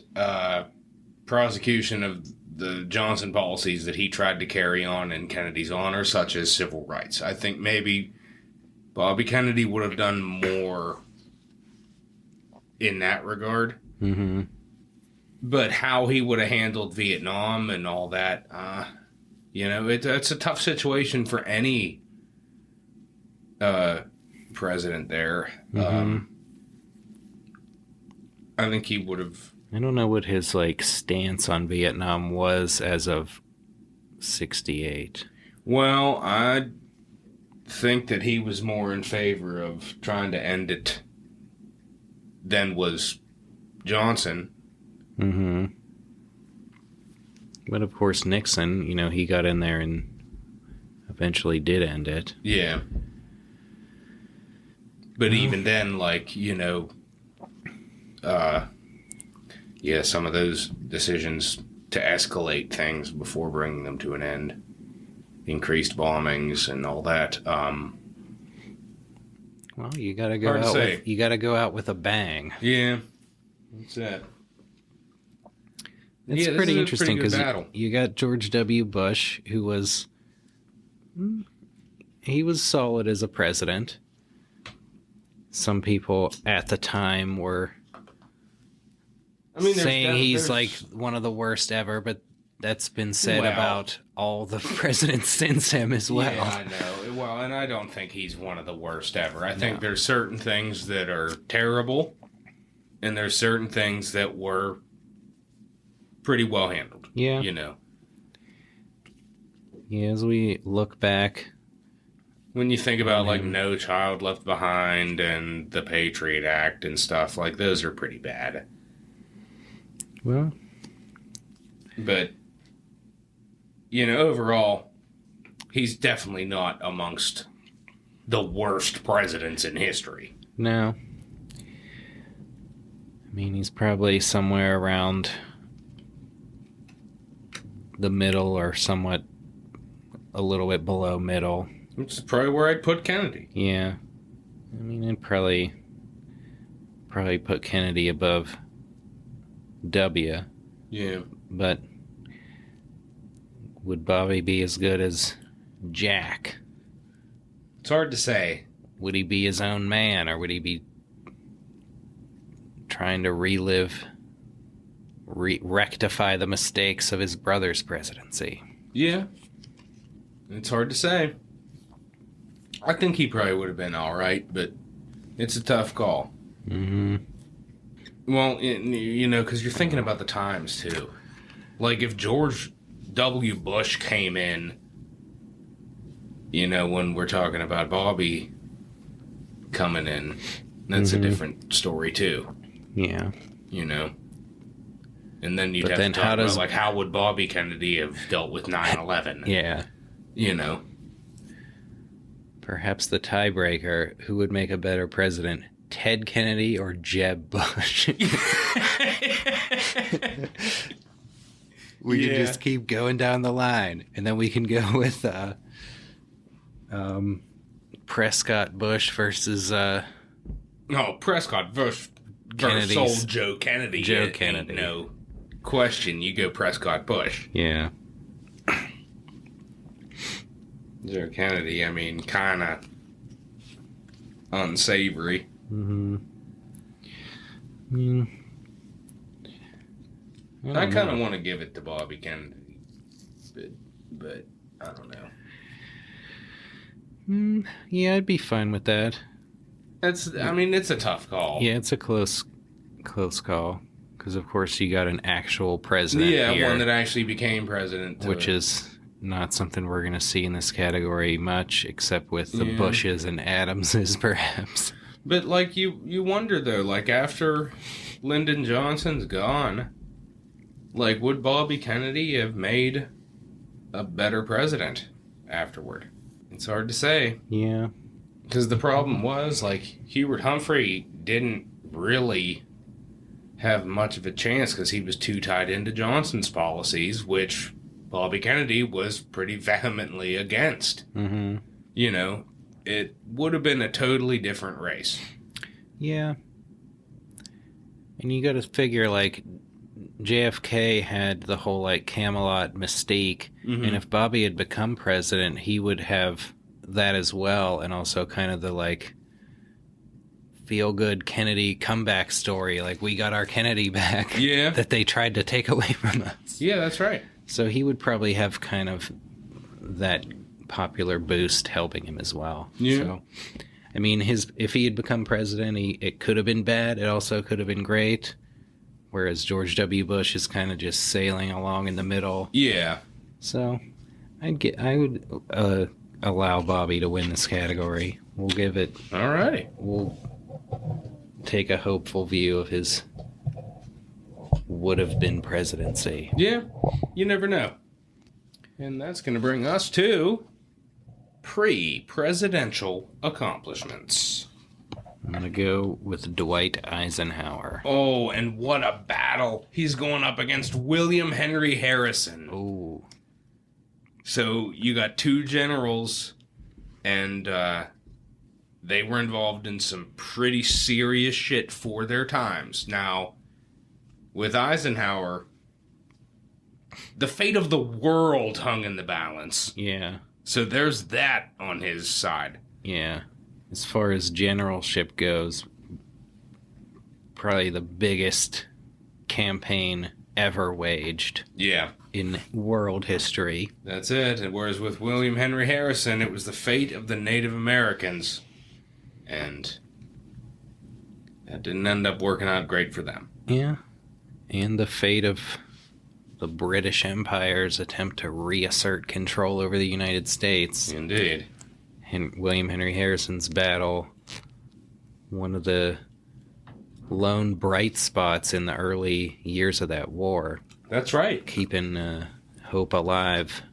prosecution of the Johnson policies that he tried to carry on in Kennedy's honor, such as civil rights. I think maybe Bobby Kennedy would have done more in that regard. Mm-hmm. But how he would have handled Vietnam and all that, it's a tough situation for any president there. I think he would have... I don't know what his stance on Vietnam was as of 1968. Well, I think that he was more in favor of trying to end it than was Johnson. Mm-hmm. But of course Nixon, he got in there and eventually did end it. Yeah. But even then, some of those decisions to escalate things before bringing them to an end, increased bombings and all that. Well, you got to go Hard to out. say. You got to go out with a bang. Yeah, that's it. It's Yeah, this pretty is a interesting pretty good because battle. you got George W. Bush, who was solid as a president. Some people at the time were saying he's one of the worst ever, but that's been said Well. about all the presidents since him as well. Yeah, I know. Well, and I don't think he's one of the worst ever. I think there's certain things that are terrible, and there's certain things that were pretty well handled. Yeah. Yeah, as we look back, When you think about No Child Left Behind and the Patriot Act and stuff, those are pretty bad. well, But overall, he's definitely not amongst the worst presidents in history. no. I mean, he's probably somewhere around the middle or somewhat a little bit below middle. Which is probably where I'd put Kennedy. Yeah. I mean, I'd probably put Kennedy above W, Yeah. but Would Bobby be as good as Jack? It's hard to say. Would he be his own man, or would he be trying to rectify the mistakes of his brother's presidency? Yeah. It's hard to say. I think he probably would have been all right, but it's a tough call. Mm-hmm. Well, you know, because you're thinking about the times, too. Like, if George W. Bush came in, you know, when we're talking about Bobby coming in, that's a different story, too. Yeah. You know? And then you'd But have then to talk how does- about, like, how would Bobby Kennedy have dealt with 9/11? Yeah. You know? Perhaps the tiebreaker, who would make a better president, Ted Kennedy or Jeb Bush? We can Yeah. just keep going down the line, and then we can go with Prescott Bush versus No, Prescott versus Kennedy's- old Joe Kennedy. Joe Ain't Kennedy. No question. You go Prescott Bush. yeah. Joe Kennedy, I mean, kind of unsavory. Mm-hmm. Mm. I kind of want to give it to Bobby Kennedy, but I don't know. Yeah, I'd be fine with that. I mean, it's a tough call. Yeah, it's a close call, because of course you got an actual president Yeah, here, one that actually became president. which is not something we're going to see in this category much, except with the Bushes and Adamses, perhaps. But, like, you wonder, though, like, after Lyndon Johnson's gone, like, would Bobby Kennedy have made a better president afterward? It's hard to say. Yeah. Because the problem was, like, Hubert Humphrey didn't really have much of a chance because he was too tied into Johnson's policies, which Bobby Kennedy was pretty vehemently against. Mm-hmm. You know, it would have been a totally different race. Yeah. And you got to figure, like, JFK had the whole, like, Camelot mystique, and if Bobby had become president, he would have that as well, and also kind of the, like, feel-good Kennedy comeback story, like, we got our Kennedy back, Yeah. that they tried to take away from us. Yeah, that's right. So he would probably have kind of that popular boost helping him as well. Yeah. So, I mean, if he had become president, it could have been bad. It also could have been great. Whereas George W. Bush is kind of just sailing along in the middle. Yeah. So, I would allow Bobby to win this category. We'll All right. we'll take a hopeful view of his would have been presidency. Yeah, you never know. And that's going to bring us to pre-presidential accomplishments. I'm going to go with Dwight Eisenhower. Oh, and what a battle. He's going up against William Henry Harrison. Oh, So you got two generals, and they were involved in some pretty serious shit for their times. Now, with Eisenhower, the fate of the world hung in the balance. yeah. So there's that on his side. Yeah. As far as generalship goes, probably the biggest campaign ever waged Yeah, in world history. that's it. And whereas with William Henry Harrison, it was the fate of the Native Americans. And that didn't end up working out great for them. Yeah. And the fate of the British Empire's attempt to reassert control over the United States. Indeed. And William Henry Harrison's battle, one of the lone bright spots in the early years of that war, That's right. keeping hope alive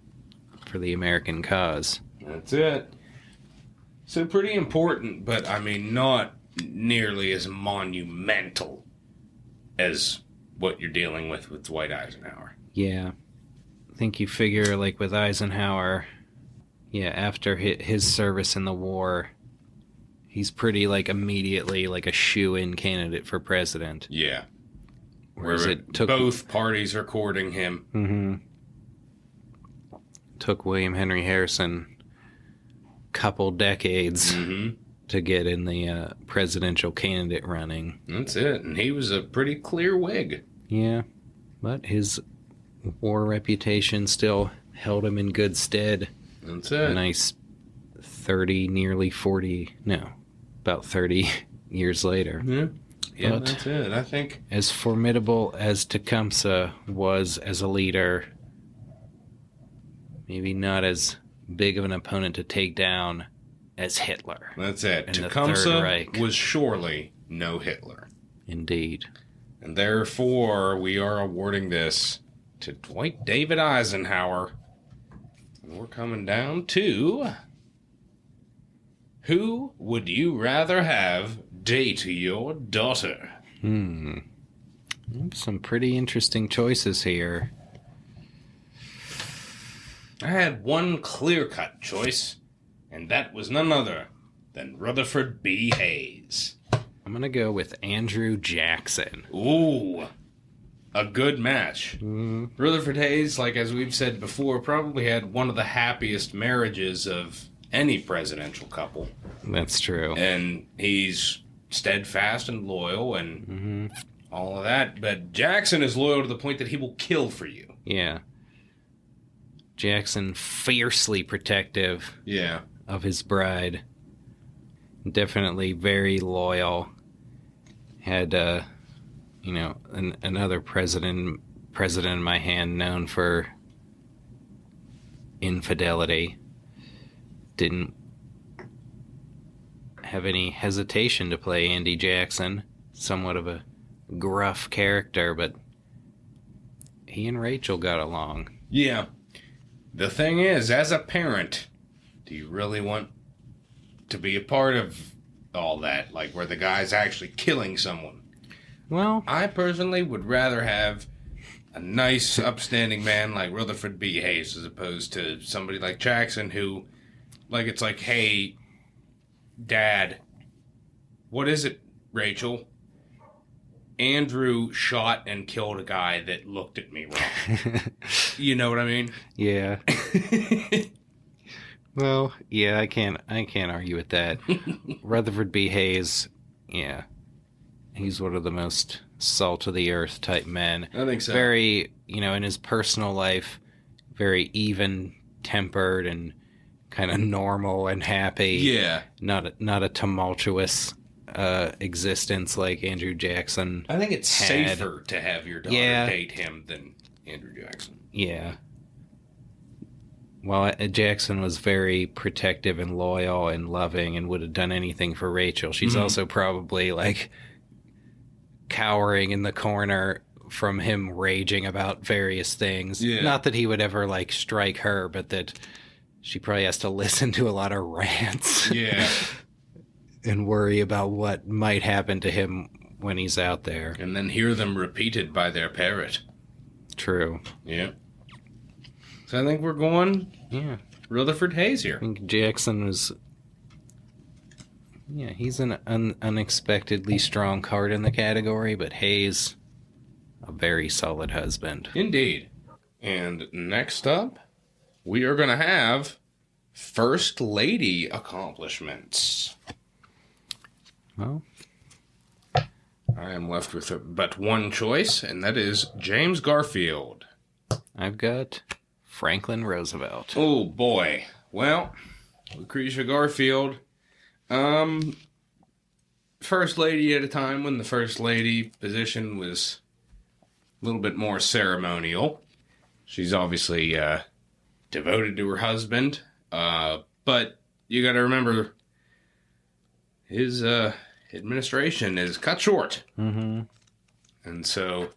for the American cause. That's it. So pretty important, but I mean not nearly as monumental as what you're dealing with Dwight Eisenhower. Yeah. I think you figure, like, with Eisenhower, yeah, after his service in the war, he's pretty, like, immediately, like, a shoo-in candidate for president. Yeah. Whereas Where it took... both parties are courting him. Mm-hmm. took William Henry Harrison a couple decades to get in the presidential candidate running. That's it. And he was a pretty clear Whig. Yeah, but his war reputation still held him in good stead. That's A it. nice about 30 years later. Yeah. Yeah, But- that's it. I think. As formidable as Tecumseh was as a leader, maybe not as big of an opponent to take down as Hitler. That's it. And the Third Tecumseh Reich. was surely no Hitler. Indeed. And therefore, we are awarding this to Dwight David Eisenhower. And we're coming down to... Who would you rather have date your daughter? Some pretty interesting choices here. I had one clear-cut choice, and that was none other than Rutherford B. Hayes. I'm going to go with Andrew Jackson. Ooh, a good match. Rutherford Hayes, like as we've said before, probably had one of the happiest marriages of any presidential couple. That's true. And he's steadfast and loyal and all of that. But Jackson is loyal to the point that he will kill for you. Yeah. Jackson fiercely protective Yeah. of his bride. Definitely very loyal. Had, another president in my hand known for infidelity. Didn't have any hesitation to play Andy Jackson. Somewhat of a gruff character, but he and Rachel got along. Yeah. The thing is, as a parent, do you really want to be a part of all that? Like where the guy's actually killing someone? Well, I personally would rather have a nice, upstanding man like Rutherford B. Hayes as opposed to somebody like Jackson who, like, it's like, hey, Dad, what is it, Rachel? Andrew shot and killed a guy that looked at me wrong. You know what I mean? yeah. Well, yeah, I can't argue with that. Rutherford B. Hayes, yeah. He's one of the most salt of the earth type men. I think so. Very, in his personal life, very even tempered and kind of normal and happy. Yeah. Not a tumultuous existence like Andrew Jackson. I think it's had. safer to have your daughter Yeah. date him than Andrew Jackson. Yeah. Well, Jackson was very protective and loyal and loving and would have done anything for Rachel. She's also probably like cowering in the corner from him raging about various things. Yeah. Not that he would ever like strike her, but that she probably has to listen to a lot of rants Yeah. and worry about what might happen to him when he's out there. And then hear them repeated by their parrot. True. Yeah. So I think we're going Yeah. Rutherford Hayes here. I think Jackson was... Yeah, he's an unexpectedly strong card in the category, but Hayes, a very solid husband. Indeed. And next up, we are going to have First Lady accomplishments. Well, I am left with but one choice, and that is James Garfield. I've got Franklin Roosevelt. Oh, boy. Well, Lucretia Garfield, First Lady at a time when the First Lady position was a little bit more ceremonial. She's obviously devoted to her husband, but you got to remember his administration is cut short. Mm-hmm. And so,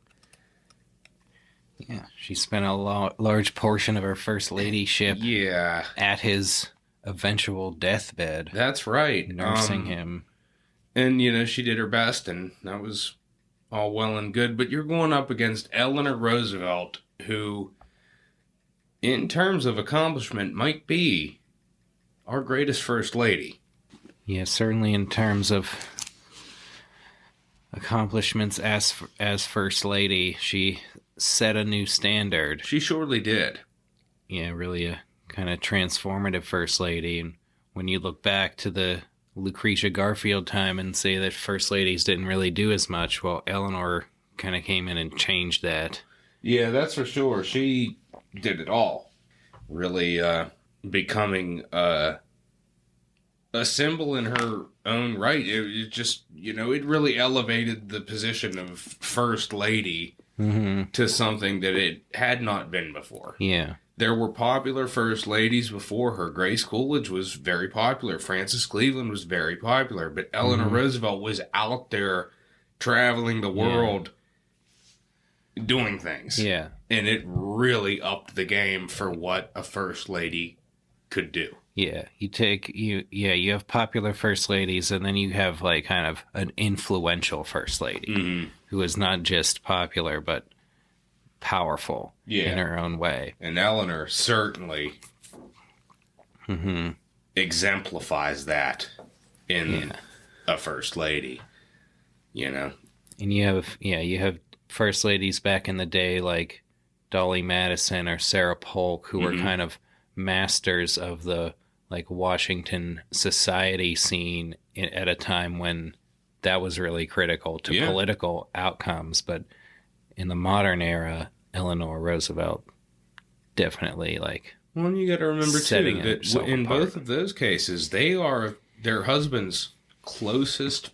Yeah, she spent a large portion of her first ladyship yeah, at his eventual deathbed, that's right. nursing him. And, you know, she did her best, and that was all well and good. But you're going up against Eleanor Roosevelt, who, in terms of accomplishment, might be our greatest First Lady. Yeah, certainly in terms of accomplishments as First Lady, she set a new standard. She surely did. Yeah, really a kind of transformative first lady. And when you look back to the Lucretia Garfield time and say that first ladies didn't really do as much, well, Eleanor kind of came in and changed that. Yeah, that's for sure. She did it all. Really becoming a symbol in her own right. It just, it really elevated the position of first lady to something that it had not been before. Yeah. There were popular first ladies before her. Grace Coolidge was very popular. Frances Cleveland was very popular. But Eleanor Roosevelt was out there traveling the world doing things. Yeah. And it really upped the game for what a first lady could do. Yeah. You have popular first ladies, and then you have like kind of an influential first lady who is not just popular, but powerful in her own way. And Eleanor certainly exemplifies that in a first lady, And you have first ladies back in the day like Dolly Madison or Sarah Polk, who were kind of masters of the like Washington society scene at a time when that was really critical to political outcomes. But in the modern era, Eleanor Roosevelt definitely Well, you got to remember too that in apart. both of those cases, they are their husband's closest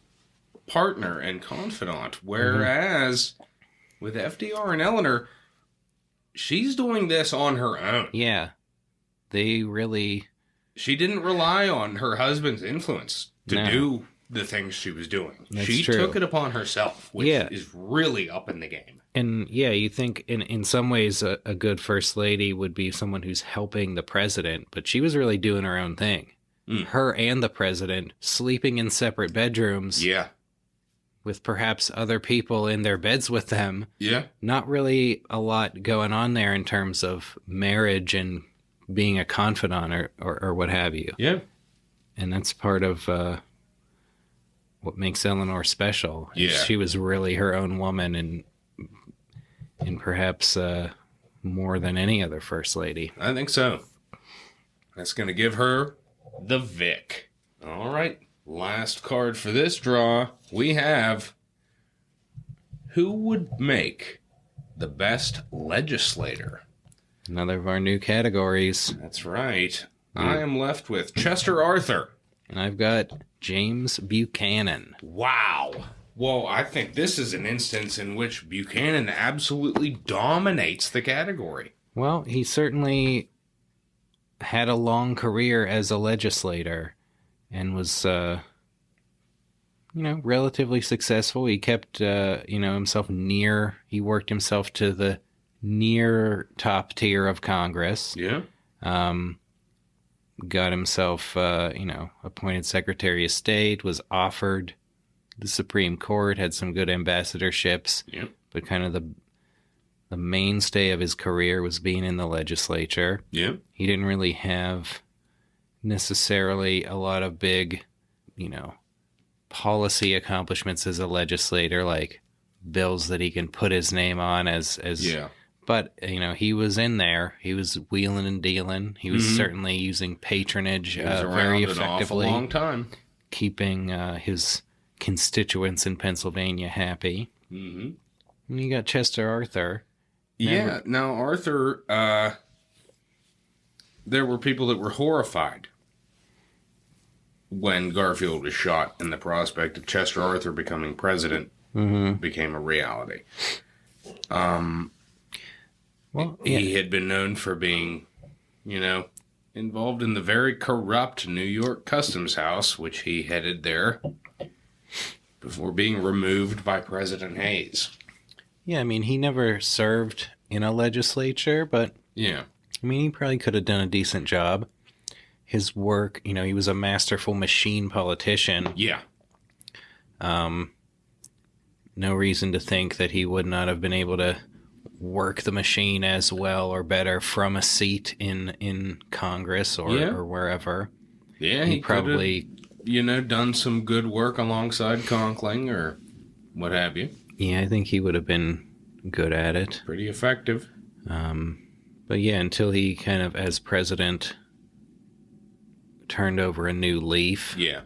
partner and confidant, whereas with FDR and Eleanor, she's doing this on her own. Yeah, they really. She didn't rely on her husband's influence to do the things she was doing. That's She true. took it upon herself, which is really up in the game. And you think in some ways a good first lady would be someone who's helping the president, but she was really doing her own thing. Her and the president sleeping in separate bedrooms Yeah. with perhaps other people in their beds with them. Yeah. Not really a lot going on there in terms of marriage and being a confidant or what have you. Yeah. And that's part of what makes Eleanor special. Yeah. She was really her own woman and perhaps more than any other first lady. I think so. That's going to give her the Vic. All right. Last card for this draw. We have who would make the best legislator? Another of our new categories. That's right. I am left with Chester Arthur. And I've got James Buchanan. Wow. Well, I think this is an instance in which Buchanan absolutely dominates the category. Well, he certainly had a long career as a legislator and was, relatively successful. He kept, himself near, he worked himself to the near top tier of Congress. Yeah. Got himself, appointed Secretary of State, was offered the Supreme Court, had some good ambassadorships, Yep. but kind of the mainstay of his career was being in the legislature. Yeah. He didn't really have necessarily a lot of big, policy accomplishments as a legislator, like bills that he can put his name on as Yeah. But, he was in there. He was wheeling and dealing. He was certainly using patronage He was around very an awful effectively, long time. keeping his constituents in Pennsylvania happy. Mm-hmm. And you got Chester Arthur. Yeah. Now, Arthur, there were people that were horrified when Garfield was shot, and the prospect of Chester Arthur becoming president became a reality. Well, He had been known for being, involved in the very corrupt New York Customs House, which he headed there before being removed by President Hayes. Yeah, he never served in a legislature, but, Yeah. he probably could have done a decent job. His work, he was a masterful machine politician. Yeah. No reason to think that he would not have been able to work the machine as well or better from a seat in Congress or wherever. Yeah, He probably, could have, done some good work alongside Conkling or what have you. I think he would have been good at it. Pretty effective. But yeah, until he kind of, as president, turned over a new leaf, Yeah.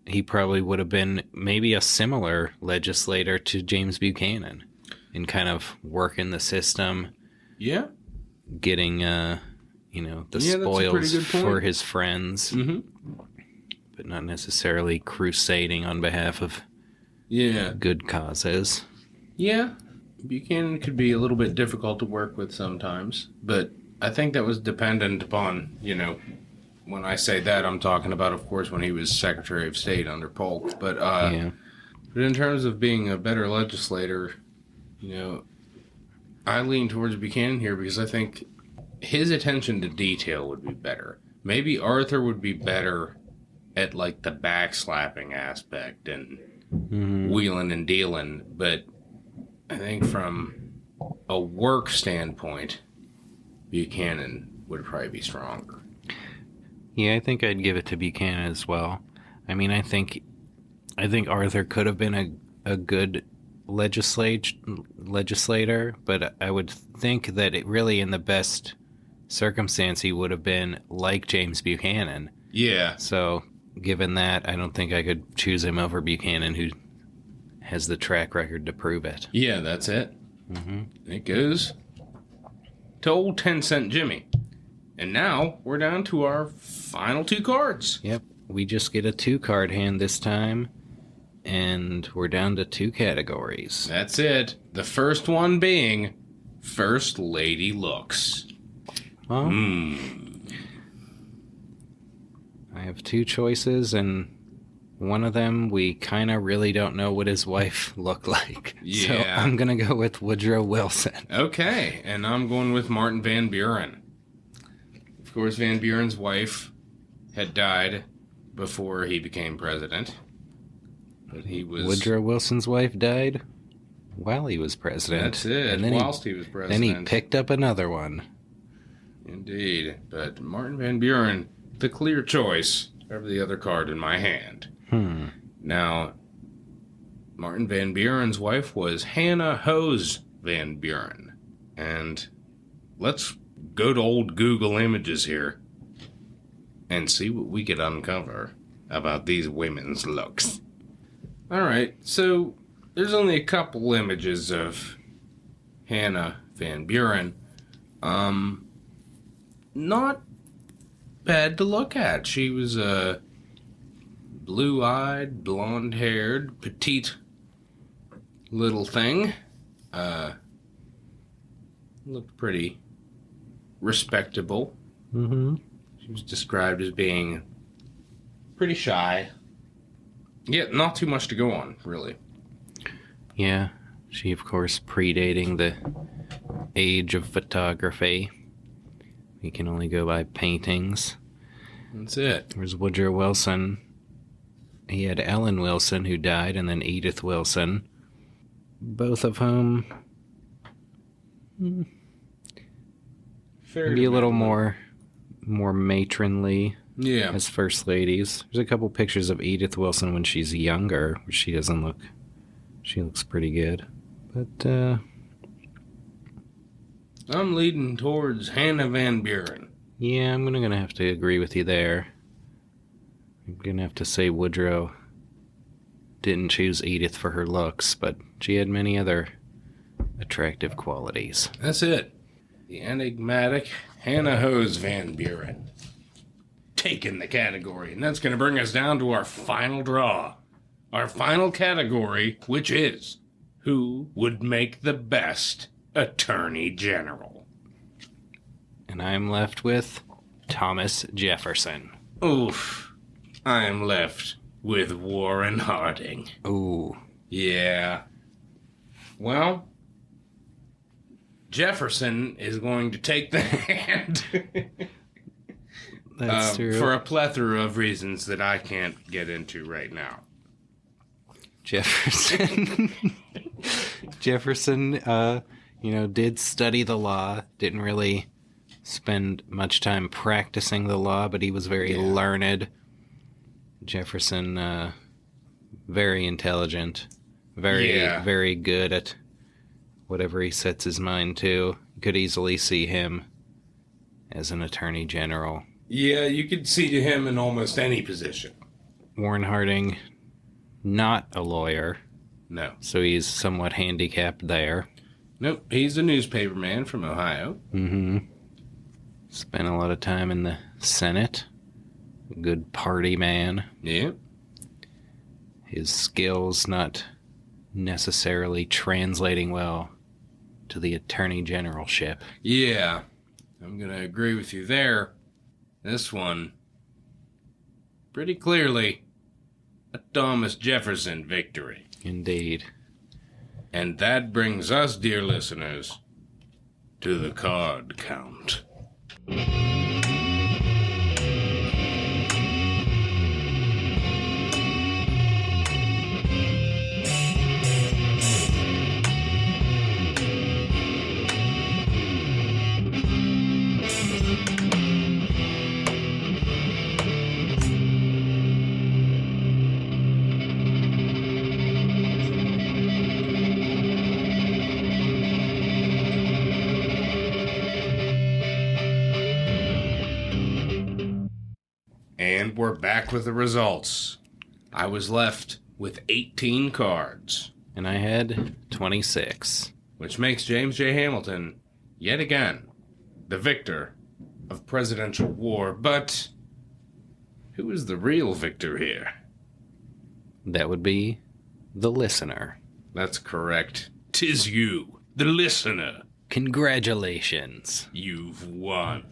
he probably would have been maybe a similar legislator to James Buchanan in kind of working the system, Yeah. getting, the Yeah, that's a pretty spoils good point. for his friends, Mm-hmm. but not necessarily crusading on behalf of Yeah. good causes. Yeah. Buchanan could be a little bit difficult to work with sometimes, but I think that was dependent upon, when I say that, I'm talking about, of course, when he was Secretary of State under Polk. But but in terms of being a better legislator, I lean towards Buchanan here because I think his attention to detail would be better. Maybe Arthur would be better at like the backslapping aspect and wheeling and dealing, but I think from a work standpoint, Buchanan would probably be stronger. Yeah, I think I'd give it to Buchanan as well. I mean, I think Arthur could have been a good legislator, but I would think that it really, in the best circumstance, he would have been like James Buchanan. Yeah. So, given that, I don't think I could choose him over Buchanan, who has the track record to prove it. Yeah, that's it. Mm-hmm. It goes to old 10-cent Jimmy. And now we're down to our final 2 cards. Yep, we just get a 2-card hand this time, and we're down to 2 categories. That's it. The first one being First Lady Looks. Well, I have 2 choices, and one of them we kind of really don't know what his wife looked like. Yeah. So I'm going to go with Woodrow Wilson. Okay, and I'm going with Martin Van Buren. Of course, Van Buren's wife had died before he became president. But he was... Woodrow Wilson's wife died while he was president. That's it, And then whilst he was president. Then he picked up another one. Indeed. But Martin Van Buren, the clear choice over the other card in my hand. Now, Martin Van Buren's wife was Hannah Hose Van Buren. And let's go to old Google Images here and see what we could uncover about these women's looks. Alright, so there's only a couple images of Hannah Van Buren. Not bad to look at. She was a blue-eyed, blonde-haired, petite little thing. Looked pretty respectable. Mm-hmm. She was described as being pretty shy. Yeah, not too much to go on, really. Yeah, she, of course, predating the age of photography. We can only go by paintings. That's it. There's Woodrow Wilson. He had Ellen Wilson, who died, and then Edith Wilson. Both of whom maybe a little more matronly Yeah. as first ladies. There's a couple pictures of Edith Wilson when she's younger, where she looks pretty good. But, I'm leading towards Hannah Van Buren. yeah, I'm gonna have to agree with you there. I'm gonna have to say Woodrow didn't choose Edith for her looks, but she had many other attractive qualities. That's it. The enigmatic Hannah Hose Van Buren. Taking the category. And that's going to bring us down to our final draw. Our final category, which is who would make the best Attorney General? And I'm left with Thomas Jefferson. Oof. I'm left with Warren Harding. Ooh. Yeah. Well, Jefferson is going to take the hand. That's true. For a plethora of reasons that I can't get into right now. Jefferson. Jefferson, did study the law, didn't really spend much time practicing the law, but he was very learned. Jefferson, very intelligent, very good at whatever he sets his mind to. You could easily see him as an attorney general. Yeah, you could see him in almost any position. Warren Harding, not a lawyer, No. so he's somewhat handicapped there. Nope, he's a newspaperman from Ohio. Mm-hmm. Spent a lot of time in the Senate. A good party man. Yeah. His skills not necessarily translating well to the attorney generalship. Yeah, I'm going to agree with you there. This one, pretty clearly, a Thomas Jefferson victory. Indeed. And that brings us, dear listeners, to the card count. And we're back with the results. I was left with 18 cards, And I had 26. which makes James J. Hamilton, yet again, the victor of presidential war. But who is the real victor here? That would be the listener. That's correct. 'Tis you, the listener. Congratulations. You've won.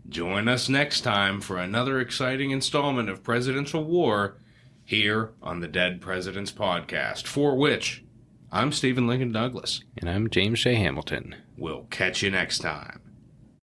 Join us next time for another exciting installment of Presidential War here on the Dead Presidents Podcast, for which I'm Stephen Lincoln Douglas. And I'm James J. Hamilton. We'll catch you next time.